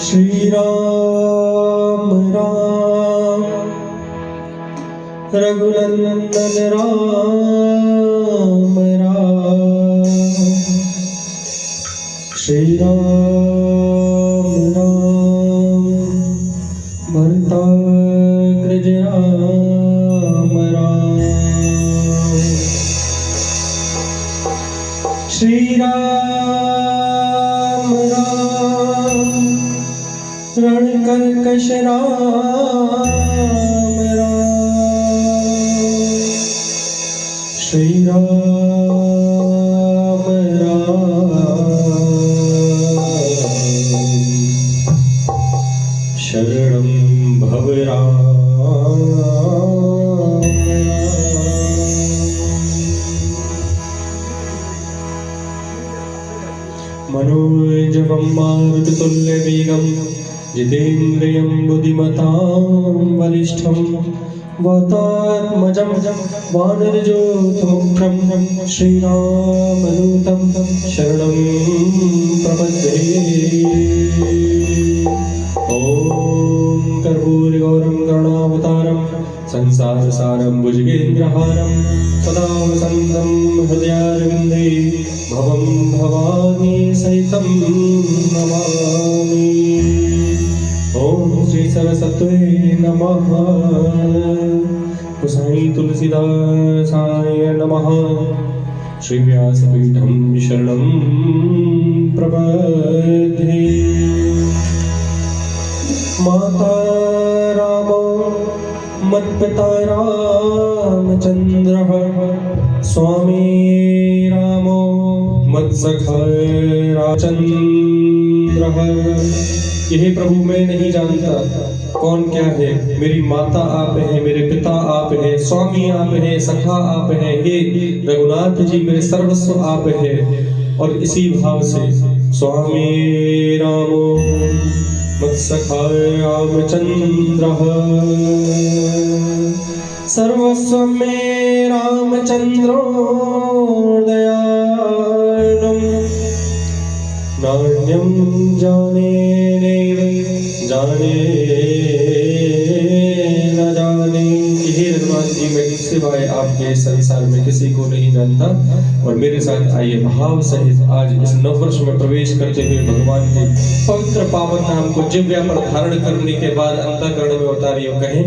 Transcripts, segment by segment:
श्री राम राम रघुनंदन राम राम। श्री राम राम भरताग्रज राम राम। श्री राम राम रणकर्कश राम राम। श्री राम राम शरणं भव राम। मनोजवं मारुततुल्यवेगं जितेन्द्रियं बुद्धिमतां वरिष्ठं वातात्मजं वानरयूथमुख्यं श्रीरामदूतं शरणं प्रपद्ये। ॐ कर्पूरगौरं करुणावतारं संसारसारं भुजगेन्द्रहारं सदा वसन्तं हृदयारविन्दे भवं भवानी सहितं नमामि। ओम श्री सरस्वती नमः। गोसाई तुलसीदासाय नमः। श्री व्यासपीठं शरणं प्रपद्ये। माता रामो मत्पिता रामचन्द्रः स्वामी रामो मत्सखा रामचन्द्रः। यह प्रभु मैं नहीं जानता कौन क्या है। मेरी माता आप हैं, मेरे पिता आप हैं, स्वामी आप हैं, सखा आप हैं। हे रघुनाथ जी मेरे सर्वस्व आप हैं। और इसी भाव से स्वामी रामो मत्सखा रामचन्द्रः सर्वस्व में रामचन्द्रो दयालुम् नान्यं जाने जाने न जाने। हे रघुनाथ जी मैं सिवाय आपके संसार में किसी को नहीं जानता। और मेरे साथ आइए भाव सहित आज इस नववर्ष में प्रवेश करते हुए भगवान के पवित्र पावन नाम को जिह्वा पर धारण करने के बाद अंतःकरण में उतारिए और कहें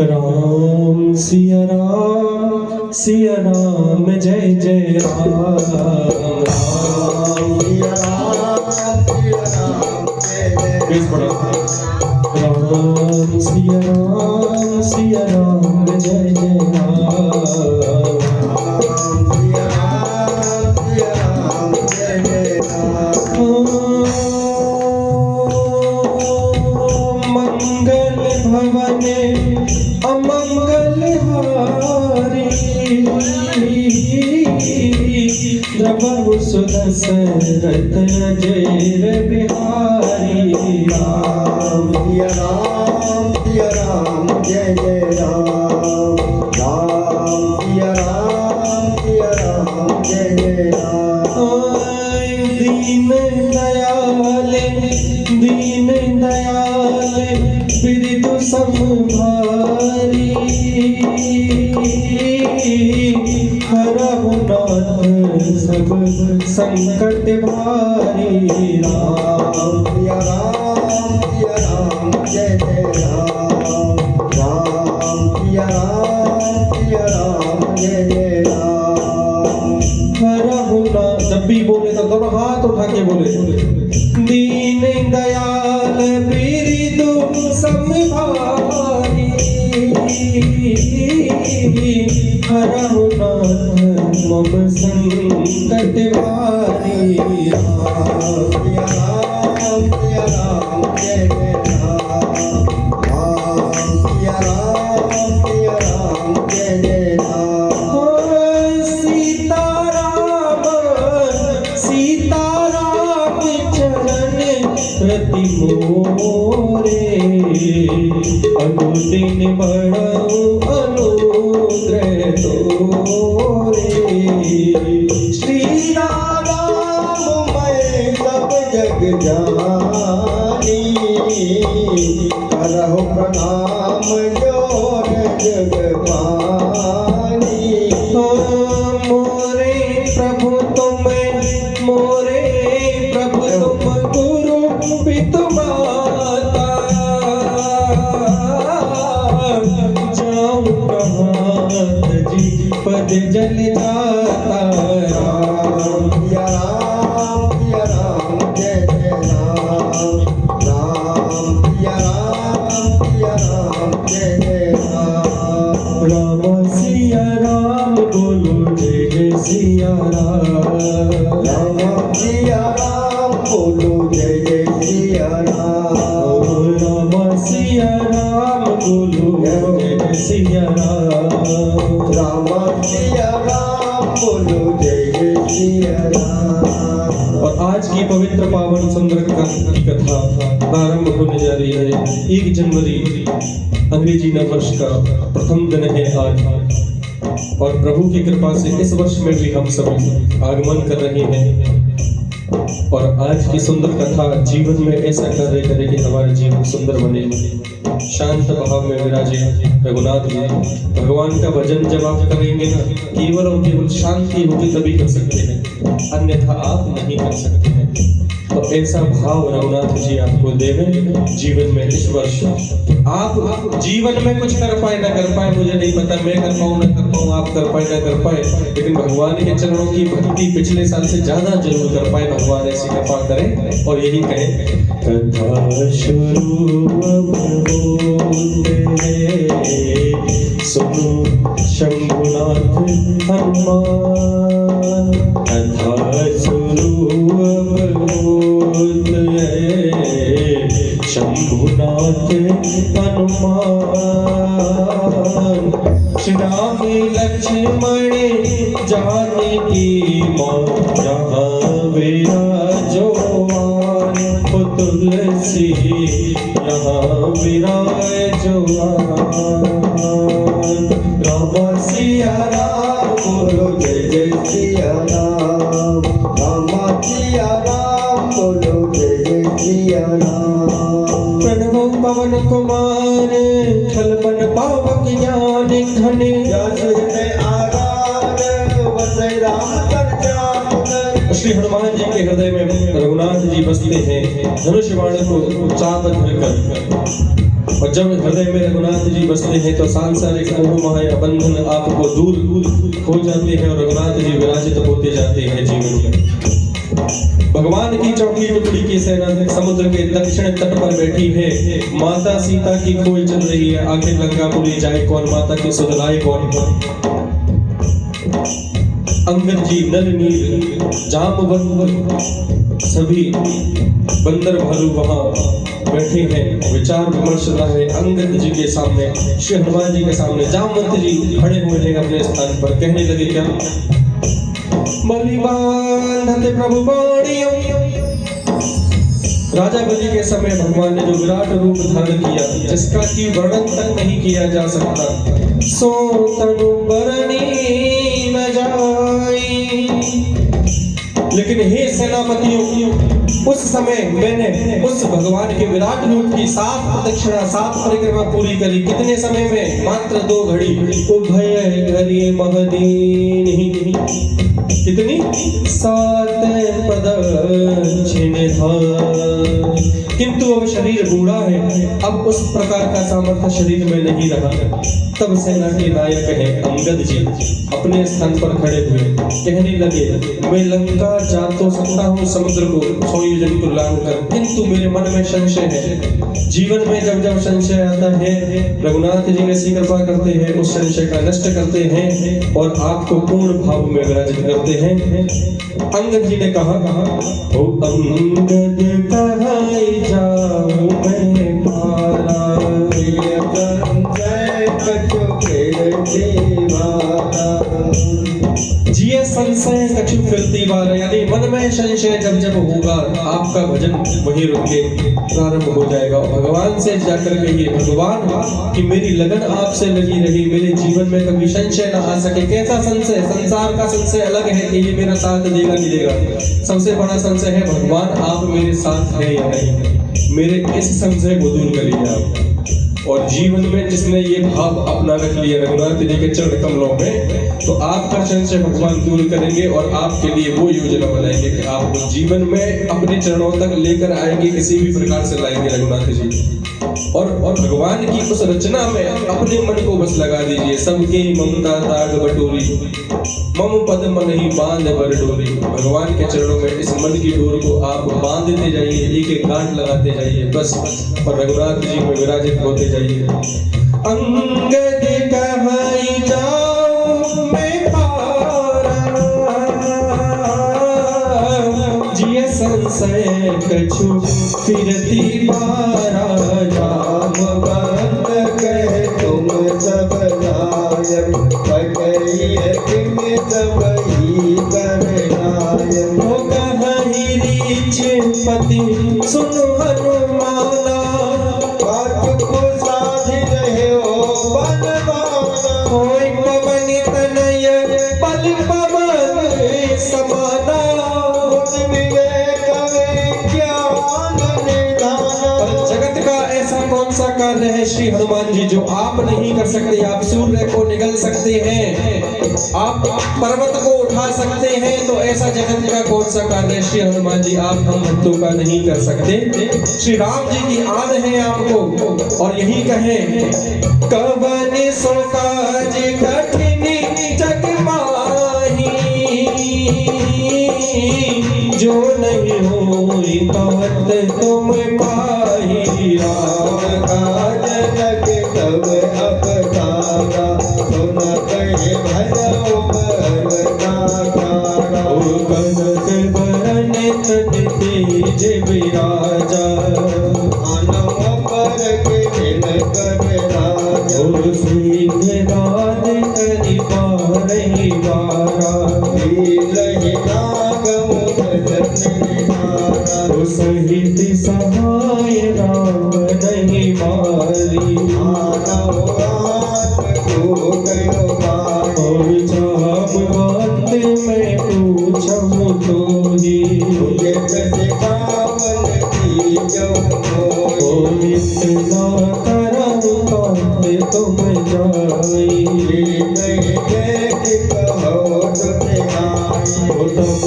राम सिया राम जय जय राम। राम सिया राम जय जय राम। सिया राम जय जय राम। मंगल भवने अमंगल हारी द्रवहु सुदशरथ अजर बिहारी। राम सिया राम जय जय राम। राम सिया राम जय जय राम। दीन दयाल बिरदु संभारी हरहु नाथ सब संकट भारी। राम सिया राम जय जय राम। राम सिया राम जय जय राम। हरहु नाथ जब भी बोले तो दोनों हाथ उठा के बोले दीन दयाल बिरदु संभारी हरहु नाथ मम संकट भारी। राम सिया राम जय जय राम। राम सिया राम जय जय राम। सीता राम चरण प्रति मोरे अनुदिन बढ़ाऊं अनुग्रह तोरे। श्री राम मैं सब जग जानी करहु प्रणाम जोर जग पानी। मोरे प्रभु तुम गुरु पितु माता, जाऊं कहाँ जी पद जल जाता। राम पिया राम जय जय राम, राम पिया राम जय जय राम। राम सिया राम बोलो जय जय सिया राम। राम सिया राम बोलो जय जय सिया राम। राम सिया राम बोलो जय जय सिया राम। राम सिया राम बोलो जय जय सिया राम। और आज की पवित्र पावन सुंदर की कथा प्रारंभ होने जा रही है। 1 जनवरी अंग्रेजी नववर्ष का प्रथम दिन है आज, और प्रभु की कृपा से इस वर्ष में भी हम सब आगमन कर रहे हैं। और आज की सुंदर कथा जीवन में ऐसा कार्य करे कि हमारे जीवन सुंदर बने, शांत भाव में विराजे रघुनाथ जी। भगवान का भजन जब आप करेंगे ना, केवल और केवल शांति होगी तभी कर सकते हैं, अन्यथा आप नहीं कर सकते हैं। तो ऐसा भाव रघुनाथ जी आपको देवे जीवन में इस वर्ष। आप जीवन में कुछ कर पाए ना कर पाए मुझे नहीं पता, मैं कर पाऊँ ना कर पाऊँ, आप कर पाए ना कर पाए, लेकिन भगवान के चरणों की भक्ति पिछले साल से ज्यादा जरूर कर पाए। भगवान ऐसी कृपा करें और यही कहें, कथा शुरू अब होते हैं, सुनो शंभुनाथ हनुमान। कथा शुरू अब होते हैं, शंभुनाथ हनुमान। श्री राम लक्ष्मण जानकी मां, जहाँ विराजोवान हो तुलसी, यहाँ विराजोवान। राम सिया राम बोलो जय जय सिया राम। राम सिया राम बोलो जय जय सिया राम। प्रणव पवन कुमार छल मन पावक ज्ञान घन, जस में आगार बसे राम कर जान। श्री हनुमान जी के हृदय में रघुनाथ जी बसते हैं, धनुष बाण को चाप धरकर। और जब हृदय में रघुनाथ जी बसते हैं तो सांसारिक मोह माया बंधन आपको दूर हो जाते हैं और रघुनाथ जी विराजित होते जाते हैं जीवन में। भगवान की चौकी टुकड़ी की सेना समुद्र के दक्षिण तट पर बैठी है। माता सीता की खोज चल रही है, आखिर लंकापुरी जाए कौन, माता की सुध लाए कौन। अंगद जी नल नील जामवंत सभी बंदर भालू वहां बैठे हैं, विचार विमर्श रहा है अंगद जी के सामने, श्री हनुमान जी के सामने। जामवंत जी खड़े हुए हैं अपने स्थान पर, कहने लगे क्या, बलि बांधते प्रभु बाणियों। राजा बलि के समय भगवान ने जो विराट रूप धारण किया, जिसका कि वर्णन तक नहीं किया जा सकता, सो तनु बरनी न जाई। लेकिन हे सेनापतियों, उस समय मैंने उस भगवान के विराट रूप की 7 प्रदक्षिणा 7 परिक्रमा पूरी करी। कितने समय में? मात्र 2 घड़ी। उभय घड़ी महदीन, कितनी? 7 प्रदक्षिण। किंतु अब शरीर बूढ़ा है, अब उस प्रकार का सामर्थ्य शरीर में नहीं रहा। तब सेना के नायक है अंगद जी अपने स्थान पर खड़े हुए, कहने लगे, मैं लंका जा तो सकता हूँ समुद्र को सोयोजन को लांघ कर, किंतु मेरे मन में संशय है। जीवन में जब जब संशय आता है, रघुनाथ जी ऐसी कृपा करते हैं, उस संशय का नष्ट करते हैं और आपको पूर्ण भाव में विराजित करते हैं। अंगद जी ने कहा, ओ अंगद कहाई जाऊं मैं पारा, जिये संशय कछु फिरती बार। यानी मन में संशय जब जब होगा, आपका भजन वही रुके प्रारंभ हो जाएगा। भगवान से जाकर कहिए, भगवान कि मेरी लगन आपसे लगी रही, मेरे जीवन में कभी संशय ना आ सके। कैसा संशय? संसार का संशय अलग है कि ये मेरा साथ देगा नहीं देगा, सबसे बड़ा संशय है भगवान आप मेरे साथ हैं या नहीं। मेरे इस संशय को दूर करिए आप। और जीवन में जिसने ये भाव अपना रख लिया रघुनाथ जी के चरण कमलों में, तो आपका संशय भगवान दूर करेंगे और आपके लिए वो योजना बनाएंगे कि आपको जीवन में अपने चरणों तक लेकर आएंगे, किसी भी प्रकार से लाएंगे रघुनाथ जी। और भगवान की उस रचना में अपने मन को बस लगा दीजिए। सबके ममता ताग बटोरी, मम पद मन ही बांध बर डोरी। भगवान के चरणों में इस मन की डोर को आप बांधते जाइए, एक एक गांठ लगाते जाइए बस, और रघुनाथ जी में विराजित होते जाइए। अंगद कहाई जाऊं मैं पारा, जिय संशय कछु फिरती बारा। राम बंद कह तुम सब नायक, पकड़िए किम सब ही करनायक। हो कहीं रीच पति सुन हनुमाना, बात को साध रहे हो बनवाना। होय पवन तनय बल पवन समाना। बुद्धि विवेक ज्ञान निधाना। और जगत का ऐसा कौन सा कार्य है श्री हनुमान जी जो आप नहीं कर सकते? आप सूर्य को निगल सकते हैं, आप पर्वत को उठा सकते हैं, तो ऐसा जगत का कौन सा कार्य है श्री हनुमान जी आप हम भक्तों का नहीं कर सकते? श्री राम जी की आन है आपको, और यही कहें कवन सो काज कठिन जग माही, जो नहीं होई तात तुम पाही। राम काज जग तब अवतारा, सुन कहे भजो परवतारा। ओ कनक बरन तन तेज विराजा, आनव पर के दिन कर राजा। ओ सिंहनाद करि पारहि बारा, लीलहि नाग मुख निहारा। ओ सहित सहाय राम नहीं मारी। आनव आत्म को गयो बारी। और जाम बात मैं पूछूं तोरी, मुझे सिखावन की जो मोही। ओ इतना करम बात तुम जाई। नहीं देख कहो दुनियाई। ओ तब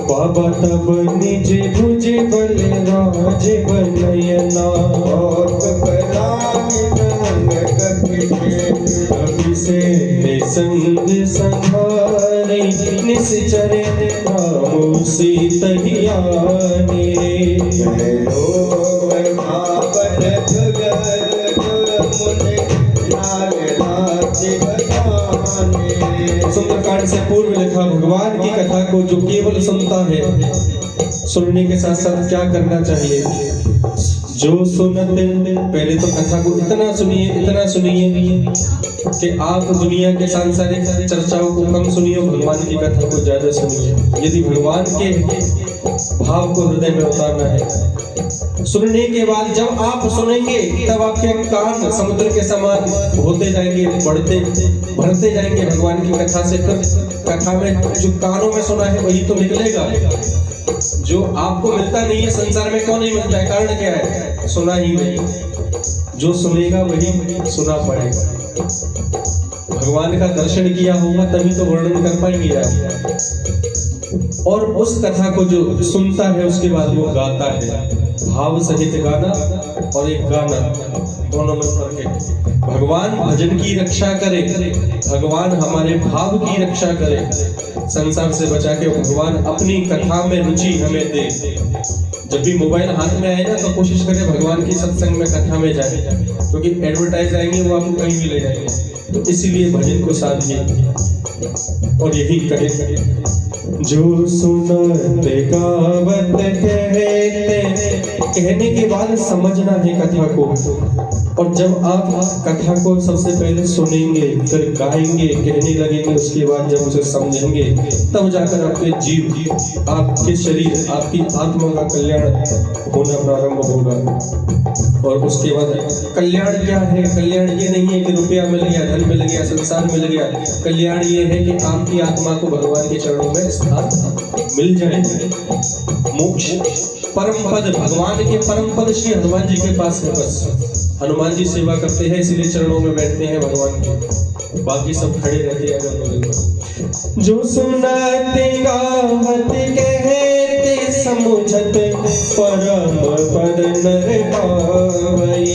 बाबा तब निज भुज बल राज बनयना, बहुत बलानि संग कपि कपि से संग संहारे, निश्चर राम सीतहि आने। सुंदरकांड से पूर्व लिखा भगवान की कथा को जो केवल सुनता है, सुनने के साथ साथ क्या करना चाहिए? जो सुनते, पहले तो कथा को इतना सुनिए कि आप दुनिया के सांसारिक चर्चाओं को कम सुनिए, भगवान की कथा को ज्यादा सुनिए। यदि भगवान के भाव को हृदय में उतारना है, सुनने के बाद जब आप सुनेंगे तब आपके कान समुद्र के समान होते जाएंगे, भरते जाएंगे भगवान की कथा से। फिर कथा में जो कानों में सुना है वही तो निकलेगा। जो आपको मिलता नहीं है संसार में, क्यों नहीं मिलता है? कारण क्या है? सुना ही नहीं। जो सुनेगा वही सुना पड़ेगा। भगवान का दर्शन किया होगा तभी तो वर्णन कर पाएंगे आप। और उस कथा को जो सुनता है उसके बाद वो गाता है, भाव सहित गाना और एक गाना, दोनों में फर्क है। भगवान भजन की रक्षा करे, भगवान हमारे भाव की रक्षा करे, संसार से बचा के भगवान अपनी कथा में रुचि हमें दे। जब भी मोबाइल हाथ में आए ना तो कोशिश करें भगवान की सत्संग में कथा में जाए, क्योंकि एडवर्टाइज आएंगे वो आपको कहीं भी ले जाएंगे। तो इसीलिए भजन को साधिए और यही करें। जो सुनते गावत कहते, कहने के बाद समझना है कथा को। और जब आप कथा को सबसे पहले सुनेंगे, फिर गाएंगे, कहने लगेंगे, उसके बाद जब उसे समझेंगे तब जाकर आपके जीव, आपके शरीर, आपकी आत्मा का कल्याण होना प्रारंभ होगा। और उसके बाद कल्याण क्या है? कल्याण ये नहीं है कि रुपया मिल गया, धन मिल गया, संसार मिल गया। कल्याण ये है कि आपकी आत्मा को भगवान के चरणों में स्थान मिल जाए। मोक्ष, परम पद, भगवान भगवान के परम पद श्री हनुमान जी के पास है। बस हनुमान जी सेवा करते हैं, इसलिए चरणों में बैठते हैं भगवान के, बाकी सब खड़े रहते हैं अगल बगल में। जो सुनते गावत कहते समुझत परम पद नर पावई।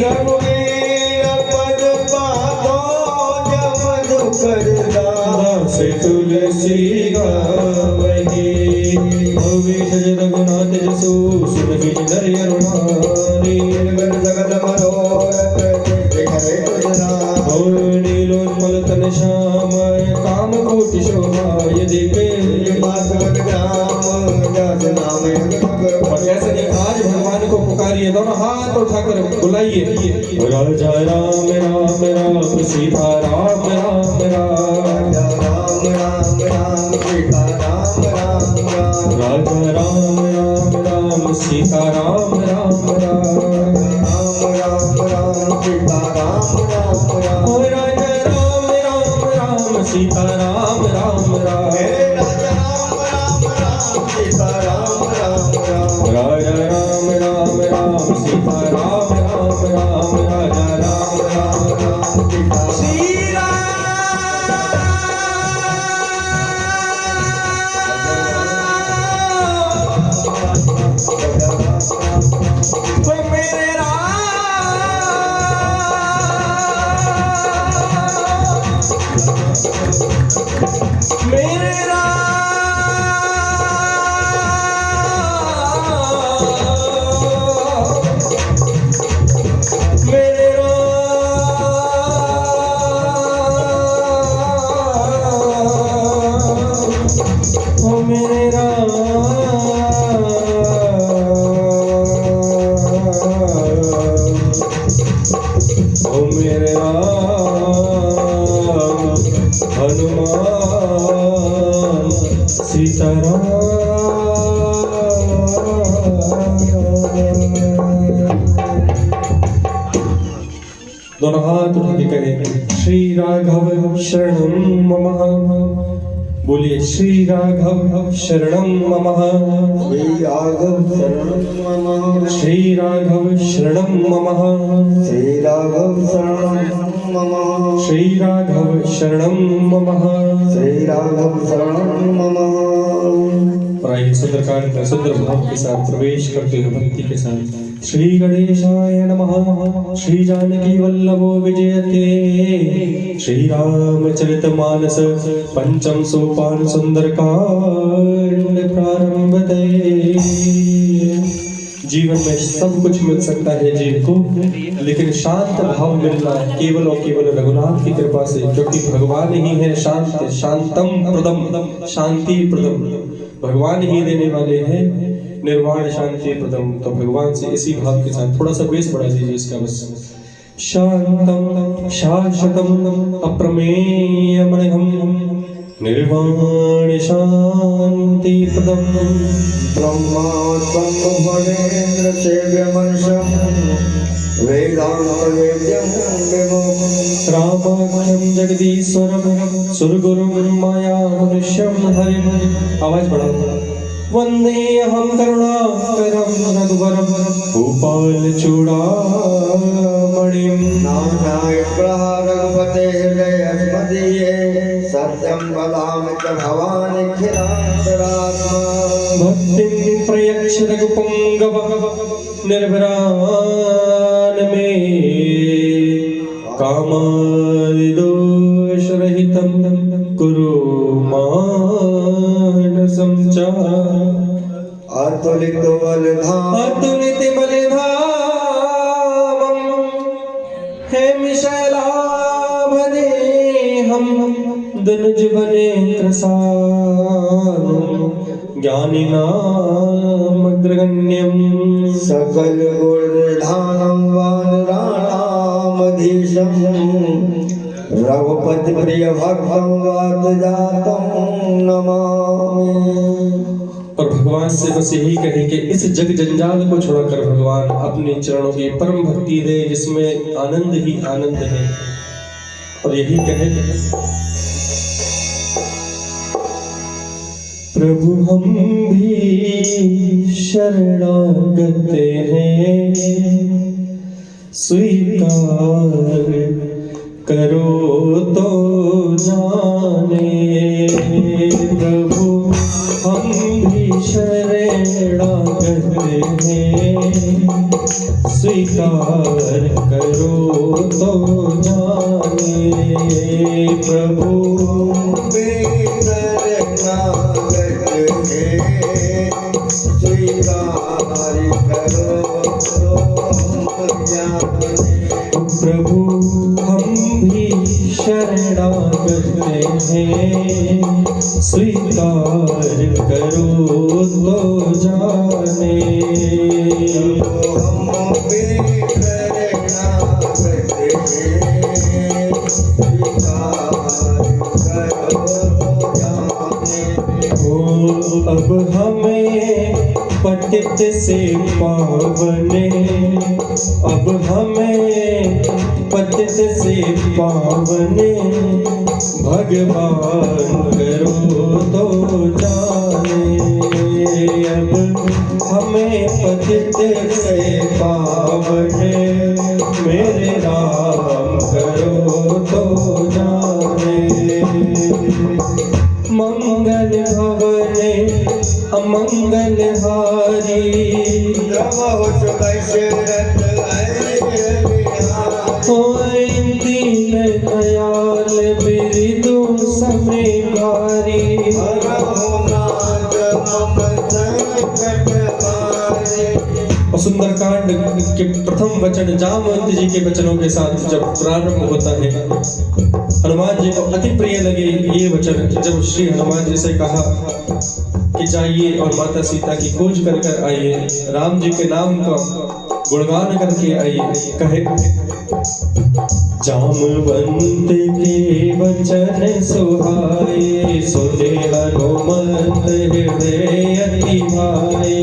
रघुवीर पद पादो जब दुख दास तुलसी गावही। भविष्य रघुनाथ जसु सुनहि नर अरु नारी। जगत मनोरथ हरे कृष्णा नीलोत्पल तन श्याम काम कोटि शोभा। यदि और ऐसे ही आज भगवान को पुकारिए, दोनों हाथ उठाकर बुलाइए। राजा राम राम राम सीता राम राम राम। राम राम राम सीता राम राम राम। राजा राम राम राम सीता राम राम राम। राम राम राम सीता राम राम राम। राजा राम राम राम सीता राम राम राम। राजा राम राम राम सीता राम राम राम। राजा राम राम राम सीता राम राम राम। राजा राम राम राम सीता श्री राम। तो मेरे राम, मेरे राम, मेरे राम, ओ मेरे राम, ओ मेरे राम हनुमान सीताराम। दोनों हाथ उठा के कहें श्री राघव शरणं मम। बोलिए श्री राघव शरणं मम। श्री राघव शरणं मम। श्री राघव शरणं मम। श्री राघव शरणं मम। श्री राघव शरणं मम। श्री राघव शरणं मम। और आइए सुंदरकांड का सुंदर भाव के साथ प्रवेश करते हुए भक्ति के साथ श्री गणेशाय नमः। श्री जानकी वल्लभो विजयते। श्री रामचरितमानस पंचम सोपान सुंदरकांड प्रारंभते। जीवन में सब कुछ मिल सकता है जीव को, लेकिन शांत भाव मिलना केवल और केवल रघुनाथ की कृपा से, क्योंकि भगवान ही है शांत शांतम प्रदम शांति प्रदम। भगवान ही देने वाले हैं निर्वाण शांति प्रदम। तो भगवान से इसी भाव के साथ थोड़ा सा बेस बढ़ा दीजिए इसका बस। शांतम शाश्वतम अप्रमेयमनघम निर्वाण शांति प्रदम। ब्रह्मास्तं भवेन्द्र सेव्यमंशं वेदांत वेद्यं विमुक्तं। रामाख्यम जगदीश्वरम सुरगुरुं माया मनुष्यम हरिम। आवाज बढ़ाओ। वंदे हम करुणाकरं रघुवरं भूपाल चूड़ामणिं। नाथाय रघुपते हृदयस्मदीये सत्यं वदामि च भवानि खिलान्तरात्मा। भक्तिं प्रयच्छ रघुपुंगव निर्भरान् मे कामादिदोषरहितं कुरु मानसं च। अतुलित बलधाम अतुलित बलधामं हेमिशैलाभदेहं धनुजवनेत्र सानुं ज्ञानिनामग्रगण्यं। सकल गुणधानं वानराणामधीशं रघुपति प्रिय भक्तं वातजातं नमामि। और भगवान से बस यही कहें कि इस जग जंजाल को छोड़कर भगवान अपने चरणों की परम भक्ति दे, जिसमें आनंद ही आनंद है। और यही कहें प्रभु हम भी शरणागत हैं, स्वीकार करो तो जाने। प्रभु हम भी शरणागत हैं, स्वीकार करो तो जाने। प्रभु प्रभु हम भी शरणागत हैं, स्वीकार करो तो जाने। अब हमें पतित से पावने, अब हमें पतित से पावने, भगवान करो तो जाने। अब हमें पतित से पावने, मेरे राम करो तो जाने। मंगल भवने अमंगल हारी, दीन दयाल बिरदु समय भारी। और सुंदरकांड के प्रथम वचन जामवंत जी के वचनों के साथ जब प्रारंभ होता है, हनुमान जी को अति प्रिय लगे ये वचन। जब श्री हनुमान जी से कहा कि जाइए और माता सीता की खोज कर आइए, राम जी के नाम का गुणगान करके आइए, कहे जामवंत के वचन सुहाए, सुने हनुमंत हृदय अति भाए।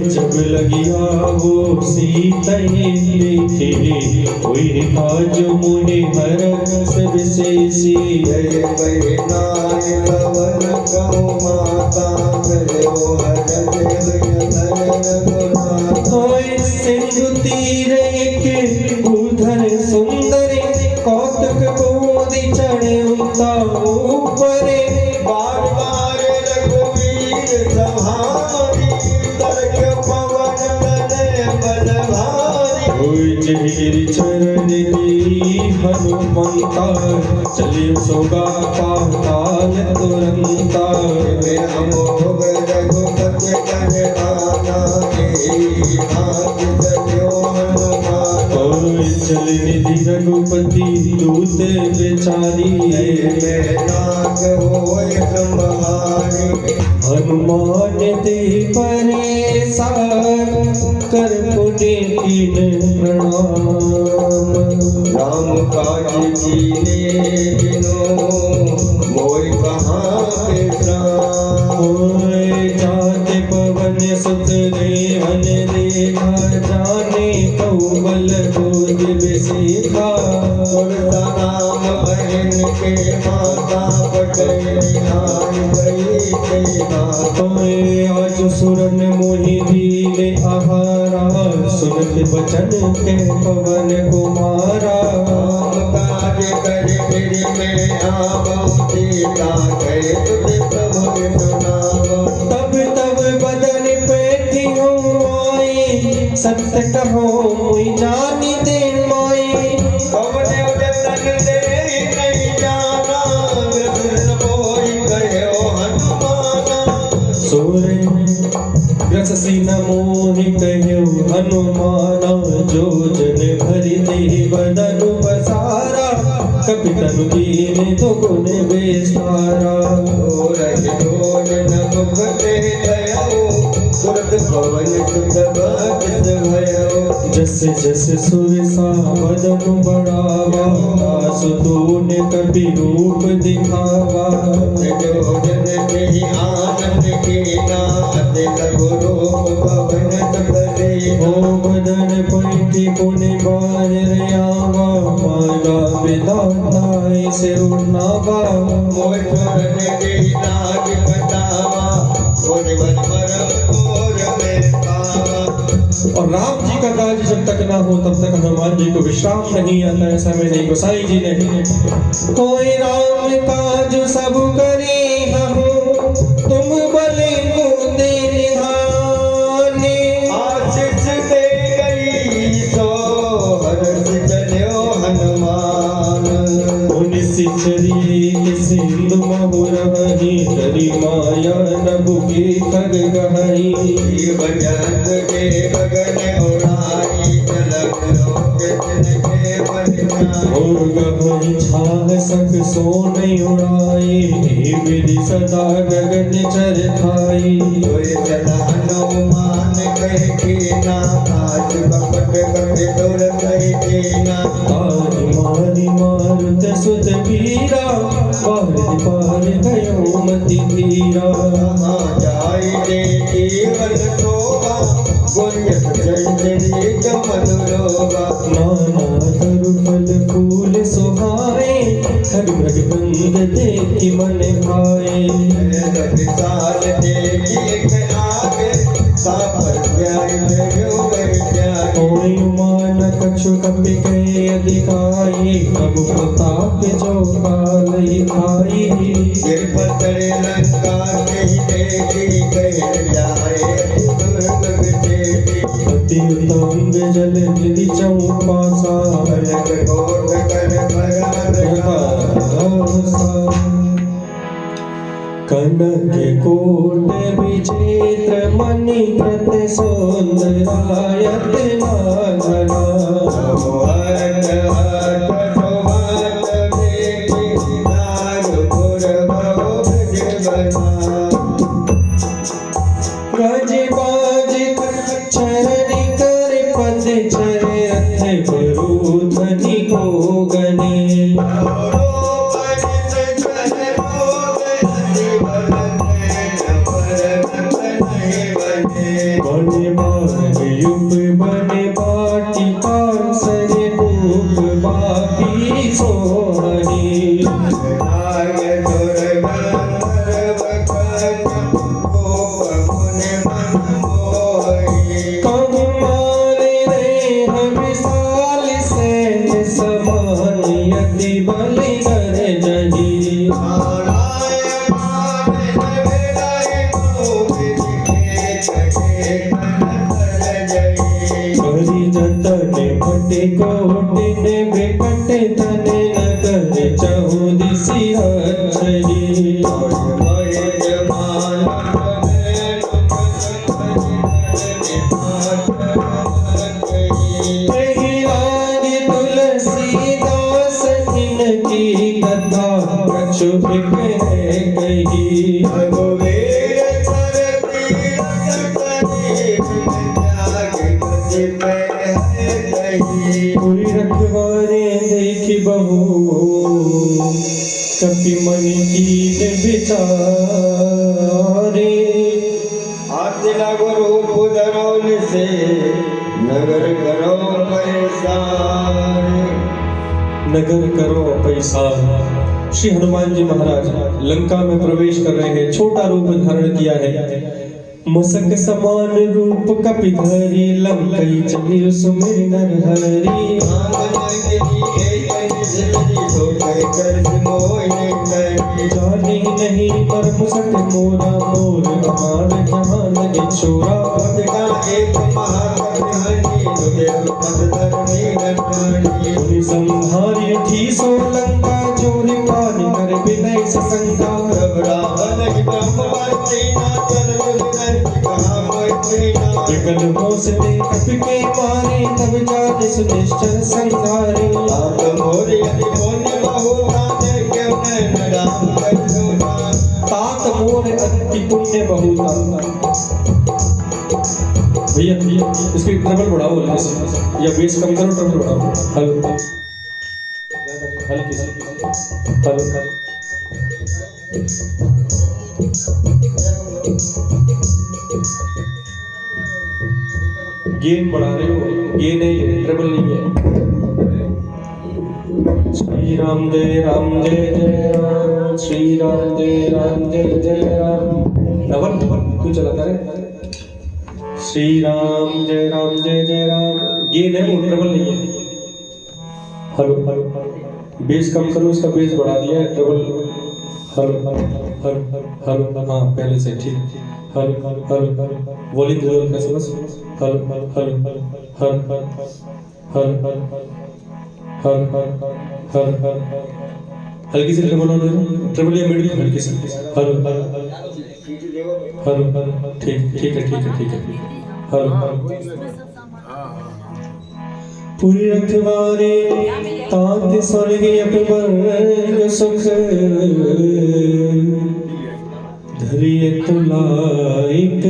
जब लगिया वो सीता देखे, कोई आज मुनि हरस विशेषी। सिंधु तीरे के उधर सुंदरी, कौतुक बोधि चढ़े उता ऊपरे। बार बार रघुवीर सहारी, तर्क पवन तनय बलधारी। जहिर चरण दी हनुमंता, चले सोगा पाताल तुरंता। अमोघ रघुपति कहलाना, चल निधि रघुपति दूत बेचारी। हनुमान ते परेशान, कर पुनि कीन प्रणाम। राम काज कीने बिनु, मोहि कहाँ जाते पवन सुत देवन देखा। जाने तो बल दूध बेसीखा, नाम बहन के माता पटई। आज सुरन मोहि दीने आहारा, सुनत बचन के पवन कुमारा। काज कर फिर में आवो, सीता कहे तुझ प्रभु सुनावो। तब तब बदन पे आई, सत्य कहो मुई जानी दे माई। कवने जतन दे नहीं जाना, कोई कहे हनुमाना। सोरे ग्रससी न मोहि कहो हनुमाना, जो जन भरि दे बदन बसारा। कपि तनु दीन तो गुण बेसारा। जस जस सुरसा बदन बढ़ावा, सुतून कपि रूप दिखावा। जन के आनंद के नाथ, लघु रूप पवन बदे हो बदन पैठी पुनि बाहर आवा मागा विधाताए सिरुना बा मोर छोरन के नाग बतावा मोर बन परम मोर में पावा। और राम जी का काज जब तक ना हो तब तक हनुमान जी को विश्राम नहीं आता। ऐसा में नहीं गोसाई जी ने कोई राम काज सब करी हो तुम बलि मुदे निहाने आशीष दे गई सो हर्ष चलो हनुमान। उन सिचरी सिंधु महुरही हरि माया नभु की खग गहई भजन के गगन उड़ाई चलक रोकत के बलिहारी। और गहन छाह सक सोन उड़ाई विधि सदा गगन चर खाई। जोय चल हनुमान कह के ना आज कपट कपट तोर कह के ना। तारी मारी मारुत सुत वीरा बाहर पार गयो मति धीरा। कहाँ जाय दे केवल शोभा गुंजत चंदरी कमल रोगा। नाना तरु फल फूल सुहाए खग मृग बंद देखि मन भाए। साल देखी आगे सापर प्यार भयो कर प्यार। कोई मान कछु कपि के अधिकाई प्रभु प्रताप जो काल ही खाई। सिर पर चढ़े लंका कहीं देखी कहीं जाए दुर्ग विदेशी। अति उत्तम जल निधि चौपासा अलग कोट कर कनक कोट विचित्र मणि कृत सौंदरायत नाना। गज बाज चरनि कर पद चर रथ बरु धनि को गने। बने बाग युप बने बाटिका सरे रूप बापी सोहनी। कहु मारे देह विशाल सैन समान यदि बलि कर जही। हरि जतन भटे कोटिन विकट तने नगर चहु दिसि अच्छी। एहि आदि तुलसीदास इनकी कथा कछु एक है कही। कोई रखवारे देखी बहु कपि मन कीन विचारे। हाथ लगो रूप धरोल से नगर करो परेशान। नगर करो पैसा। श्री हनुमान जी महाराज लंका में प्रवेश कर रहे हैं। छोटा रूप धारण किया है। मसक समान रूप कपिधरी लंकई चली सुमिर नर हरि। जाने नहीं पर मुसक मोरा मोर अमार जहाँ लगे छोरा। उनि संहारी उठी सो लंका चोरी पान कर विनय ससंका। विकल हो सते कपि के मारे तब जान सुनिश्चर संहारे। तात मोर अति पुण्य बहुता। भैया इसकी ट्रबल बढ़ाओ या बेस कम करो ट्रबल बढ़ाओ। हेलो हेलो हेलो गेन बढ़ा रहे हो, गेन है ये, ट्रबल नहीं है। श्री राम जय जय राम, श्री राम जय जय राम। डबल क्यों चलाता है? श्री राम जय जय राम, गेन है वो, ट्रबल नहीं है। हेलो, बेस कम करो, इसका बेस बढ़ा दिया है, ट्रबल। हेलो, हाँ पहले से ठीक। हेलो, वॉल्यूम जोर कैसे बस। हेलो, हल्की सी ट्रबल ऑन करो, ट्रबल या मिड हल्की सी। हेलो, ठीक है। हेलो, पूरी रखवारे तात स्वर्गीय वर्ग सुख धरिय तुलाइक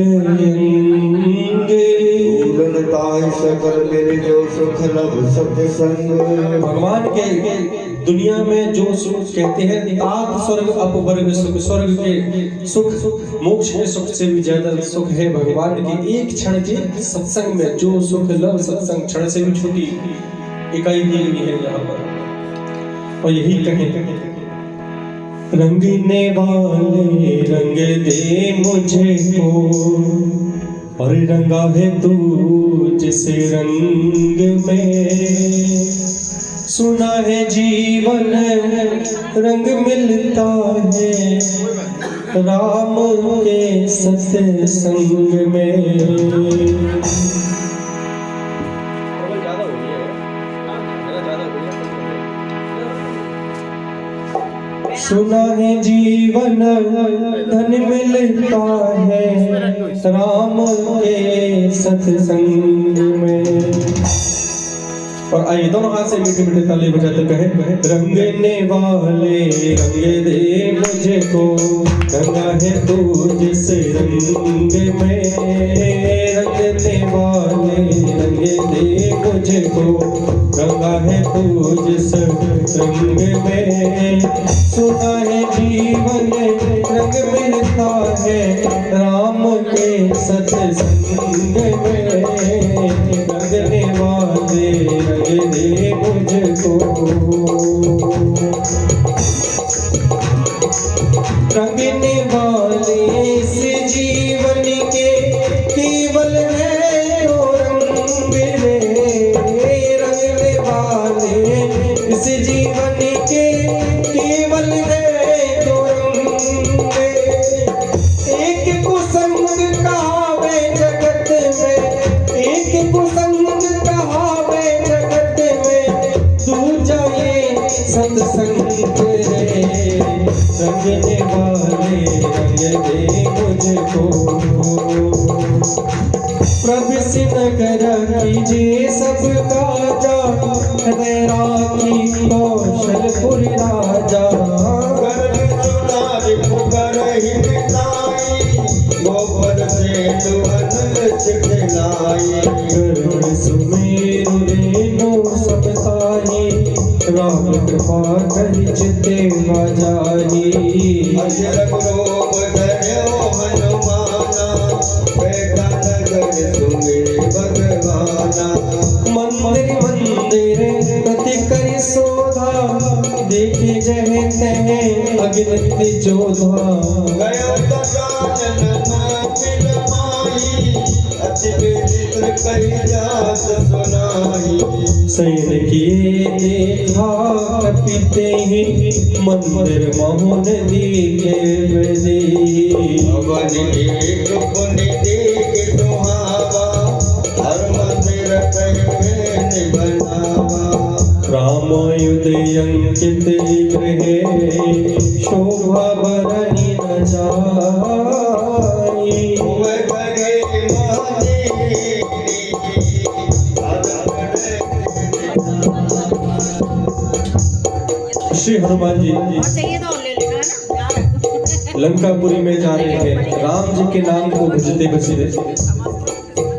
ताई सकल मेरे जो सुख लभ सत्य संग। भगवान के दुनिया में जो सुख कहते हैं, तात स्वर्ग अपवर्ग सुख, स्वर्ग के सुख मोक्ष के सुख से भी ज्यादा सुख है भगवान के एक क्षण के सत्संग में। जो सुख लव सत्संग क्षण से भी छोटी इकाई दी गई है यहाँ पर। और यही कहें, रंगने वाले रंग दे मुझे को, और रंगा है तू जिस रंग में। सुना है जीवन रंग मिलता है राम के सत्संग में। सुना है जीवन धन मिलता है राम के सत्संग में। और आइए दोनों हाथ से मीठे मीठे ताली बजाते कहे, रंगने वाले रंग दे मुझे को, रंगा है तू जिस रंग में। रंगने वाले रंग दे मुझे को, रंगा है तू जिस रंग में। सुना है जीवन रंग मिलता है राम के सत्संग में। रंगने वाले रंग दे मुझको, रंगने वाले इस जीवन के केवल है ओ रंग रे। रंगने वाले इस जीवन के केवल है दो रंग। एक कुसंग कहावे जगत में, एक कुसंग कहावे जगत में, दूजा ये सत्संग रे। रंगने वाले रंग दे मुझको, प्रभु से नगर कीजिए सबका जा, राखी कौशलपुर राजा। गोबर से सुमेरु रेणु सब ताही, राम कृपा करि चिते बजाही। अजर रोग धर्यो हनुमाना, बैठा नगर सुमिर भगवाना। मंदिर मंदिर प्रति करि शोधा, देखे जह तह अगिनति जोधा। गयो तो जानन मिल माही, अति विचित्र कहि जात सुनाही। सैन किए देखा कपिते ही, मंदिर मोहन दिखे बदे। अवन एक पुनि देख दुहावा, हर मंदिर कहि बनावा। रामायुध अंकित गृहे, शोभा बरनि न जाई। श्री हनुमान जी लंकापुरी में जा रहे थे, राम जी के नाम को भजते बजते।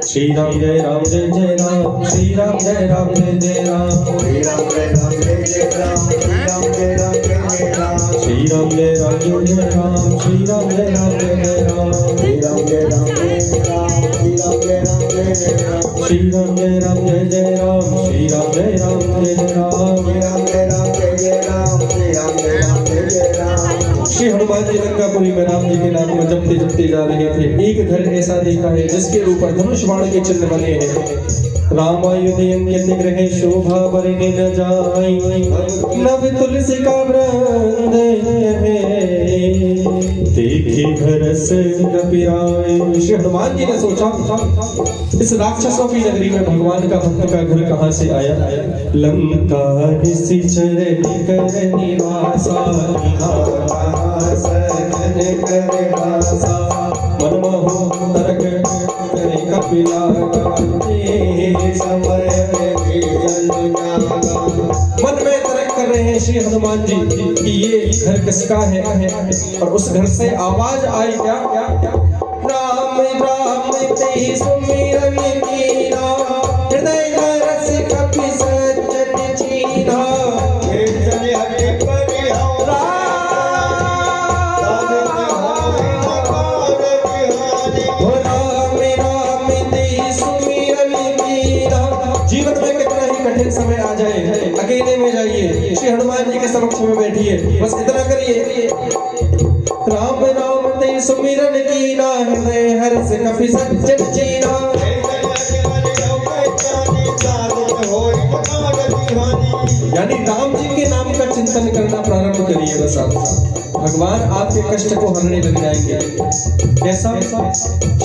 श्री राम जय राम, श्री राम जय जय राम, श्री राम जय जय राम, श्री राम जय जय राम, श्री राम जय जय राम, श्री राम जय जय राम, श्री राम जय जय राम, श्री राम जय जय राम, श्री राम जय जय राम, श्री राम जय राम जय जय राम, श्री राम जय राम जय जय राम, श्री राम जय राम जय जय राम, श्री राम जय राम जय जय राम। श्री हनुमान जी लंकापुरी में राम जी के नाम को जपते जपते जा रहे थे। एक घर ऐसा देखा है जिसके ऊपर धनुष बाण के चिन्ह बने हैं। रामायुधयं निग्रह शोभा बरने न जाई, नव तुलसी का वृंद देखी घरस कपिराए। श्री हनुमान जी ने सोचा इस राक्षसों की नगरी में भगवान का भक्त का घर कहाँ से आया। लंका निश्चर कर निवासा, मनमोह तरक करे कपिला समय मन में तर्क कर रहे हैं श्री हनुमान जी कि ये घर किसका है। और उस घर से आवाज आई क्या, राम राम ते सुमिरन कीना, हृदय रस कपि सज्जन चीना। जीवन में कितना ही कठिन समय आ जाए, अकेले में जाइए, श्री हनुमान जी के समक्ष में बैठिए, बस इतना करिए, राम राम ते सुमिरन कीना, हृदय हर्ष कपि सज्जन चीना। यानी राम जी के नाम का चिंतन करना प्रारंभ करिए, बस आप भगवान आपके कष्ट को हरने लग जाएंगे। कैसा?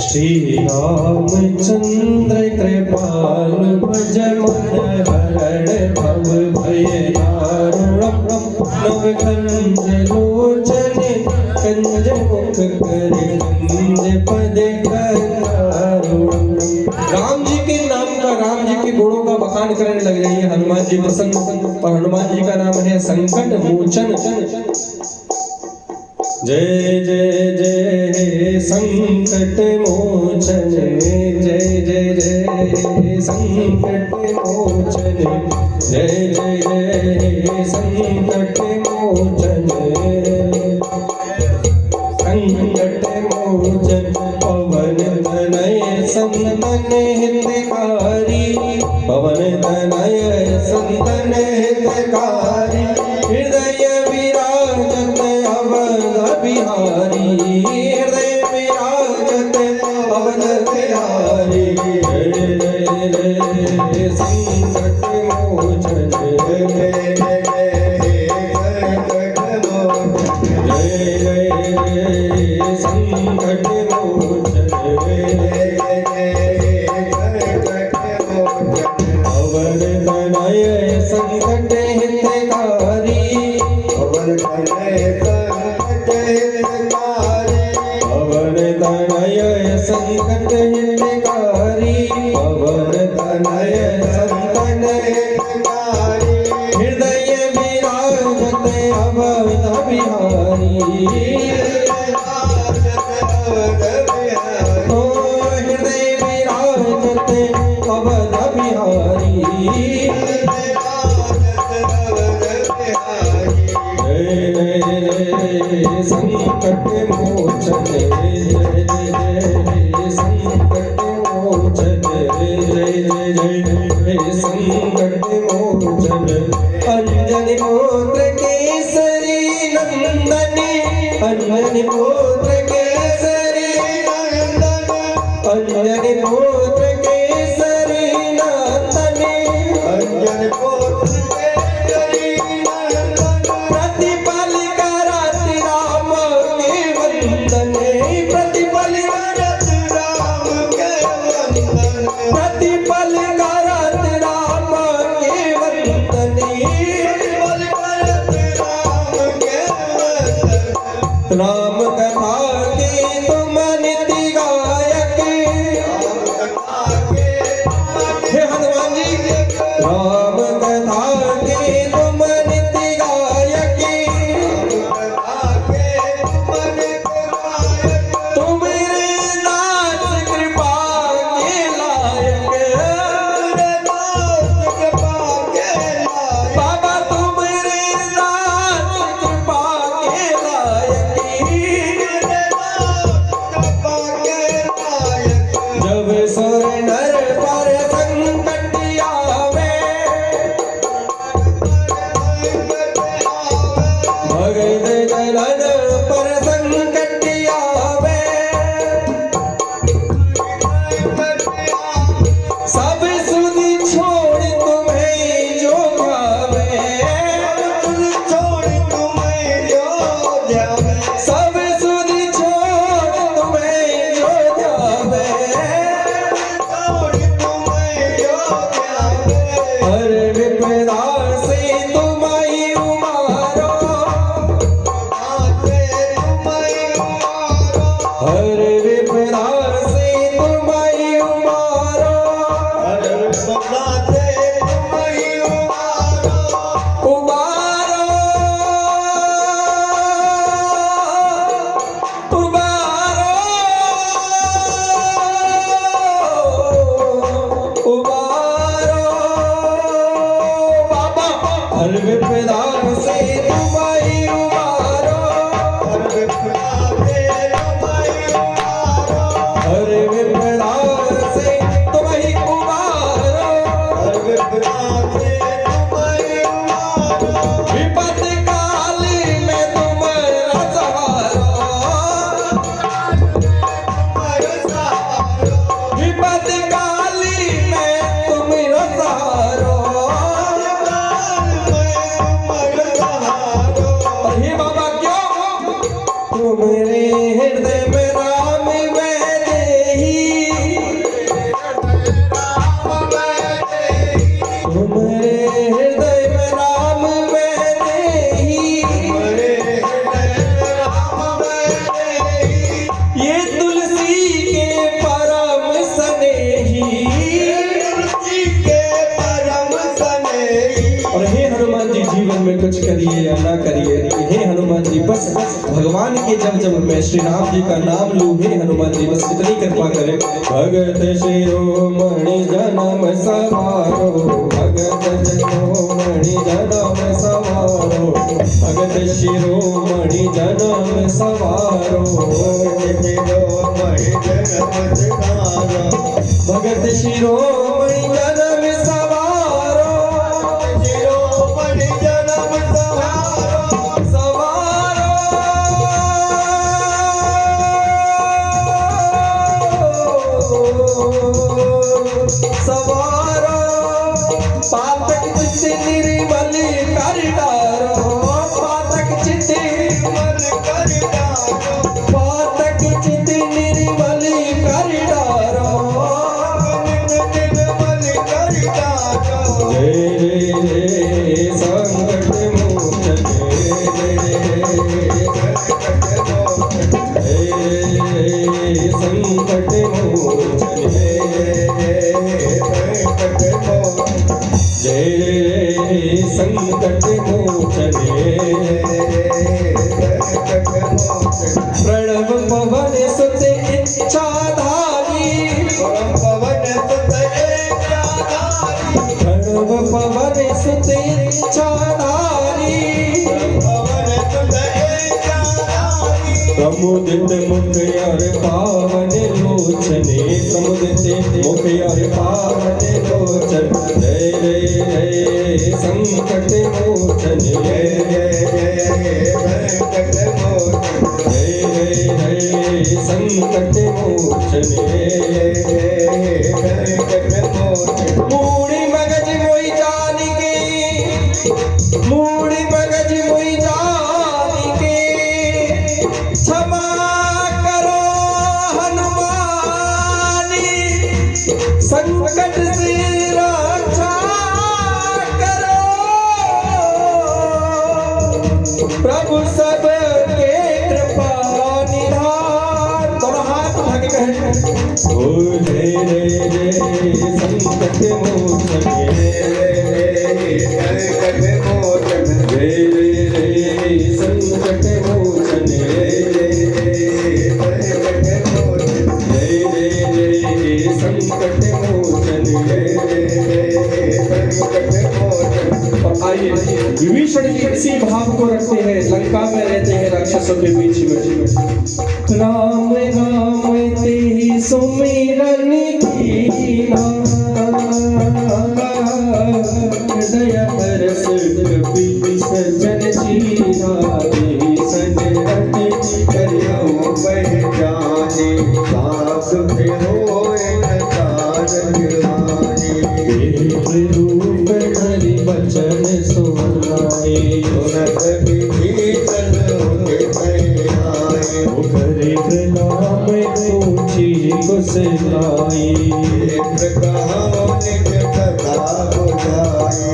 श्री रामचंद्र कृपाल भज मन हरण भव भय दारुणम, नव कंज लोचन कंज मुख कर कंज पद करुणम। राम जी के नाम का, राम जी के गुणों का बखान करने लग जाइए, हनुमान जी प्रसन्न। और हनुमान जी का नाम है संकट मोचन। जय जय जय संकट मोचन, जय जय जय संकट मोचन, जय जय जय संकट मोचन, संकट मोचन। पवन तनय संतन हितकारी, पवन तनय संतन हितकारी, हृदय विराजत अवध बिहारी, हृदय विराजत अवध बिहारी। जय जय जय संकट मोचन, जय जय जय संकट मोचन, पवन तनय संकट हितकारी, पवन तनय पवन तनय संकट हितकारी, पवन तनय संकट हितकारी, हृदय विराजत अवध बिहारी, ओ हृदय विराजत अवध बिहारी। जय जय जय संकट मोचन, जय जय जय संकट मोचन, जय जय जय संकट मोचन। अंजनी पुत्र केसरी नंदनी, अंजनी पुत्र केसरी नंदनी, अंजनी पुत्र केसरी नंदनी, अंजन पुत्र केसरी नंदन, प्रतिपल करत राम के वंदन, प्रतिपल करत राम के वंदन, प्रतिपल करत राम के वंदन, प्रतिपल करत राम के वंदन। राम कथा के तुम नित्य गायक, राम कथा के हे हनुमान जी, राम कथा के तुम नित्य गायक, कथा के मन गायक, तुम्हारे दास कृपा के लायक, दास कृपा के लायक, बाबा तुम्हारे दास कृपा के लायक, मिलन पर संकट आवे, सब सुध छोड़ तुम्हें जो ध्यावे, छोड़ तुम्हें जो ध्यावे, सब सुध छोड़ तुम्हें जो ध्यावे, छोड़ तुम्हें जो ध्यावे, हर विपदा से तुम ही उबारो, आते तुम्हें उबारो, हर विपदा से तुम ही उबारो, हर सदा से तुम्हें उबारो, उबारो, उबारो, उबारो बाबा, हर विपदा से तुम ही उबारो, हर विपदा से तुम्हें उबारो, हर विपदा से तुम ही उबारो, हर विपदा से तुम्हें उबारो, विपद काल में तुम्हारा सहारा, हर सहारो, विपद काल में तुम्हारा सहारा। हर सहारो, हे बाबा क्यों तुम्हारे हृदय में राम वैदेही, तुम्हारे हृदय में राम वैदेही, ये तुलसी के परम स्नेही। और हे हनुमान जी जीवन में कुछ करिए या ना करिए, हे हनुमान जी बस भगवान के जब मैं श्री राम जी का नाम लूं, हे हनुमान जी बस इतनी कृपा करें। भगत शिरोमणि जन्म सवारो, भगत शिरोमणि जन्म सवारो, भगत शिरोमणि जन्म सवारो, भगत शिरोमणि जन्म सवारो, सवारो, सवारो, पातक चित्त निर्मल कर डारो, पातक चित्त पातक चित्त निर्मल कर डारो, जय जय संकट मोचन, जय संकट मोचन, जय संकट मोचन, प्रणव पवन सुत इच्छाधारी, प्रणव पवन सुत इच्छाधारी, प्रमुदित मुख और पावन लोचने, प्रमुदित मुख और पावन लोचन, जय जय संकट मोचन, जय जय संकट मोचन, मूड़ी मगज मोई जान के, मूड़ी मगज मोई जान के, क्षमा करो हनुमानी, संकट से रक्षा करो, प्रभु सबके कृपा निधान। दोनों हाथ उठा के कहें, ओ जय जय संकट मोचन, जय जय संकट मोचन, जय संकट मोचन। और आइए विभीषण जी इसी भाव को रखते हैं, लंका में रहते हैं राक्षसों के बीच में। राम राम ते ही सुमिरन कीना, हृदय हरस कपि सज्जन जीरा, देहि सन से लाई।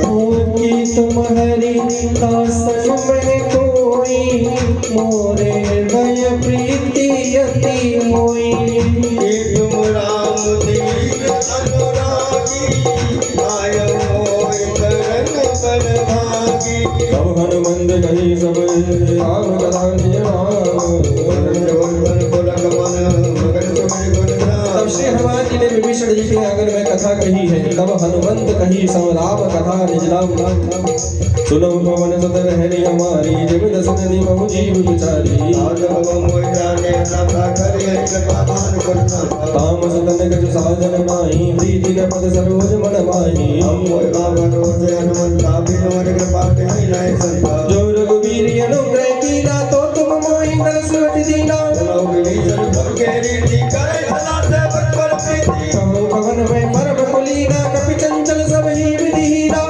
होगी तुम्हारी दासन में कोई, मोरे दय प्रीति यति मोई। तुम राम दीन अनुरागी, आयो मोहि शरण बलभागी। तब हनुमंत कही सब राम कथा तब श्री हनुमान जी ने विभीषण जी के आंगन में कथा कही है। तब हनुमंत कही सब राम कथा निज नाम। सुनो पवन सुत रहनी हमारी, जब दशरथी बहु जीव बिचारी। तामस तनक जो साजन नाहि, प्रीति न पद सरोज मन माही। जो रघुवीर अनुग्रह कीना, तो तुम मोहि नर सुरति दीना। कहो कवन में परम कुलीना, कपि चंचल सब ही विधिहीना।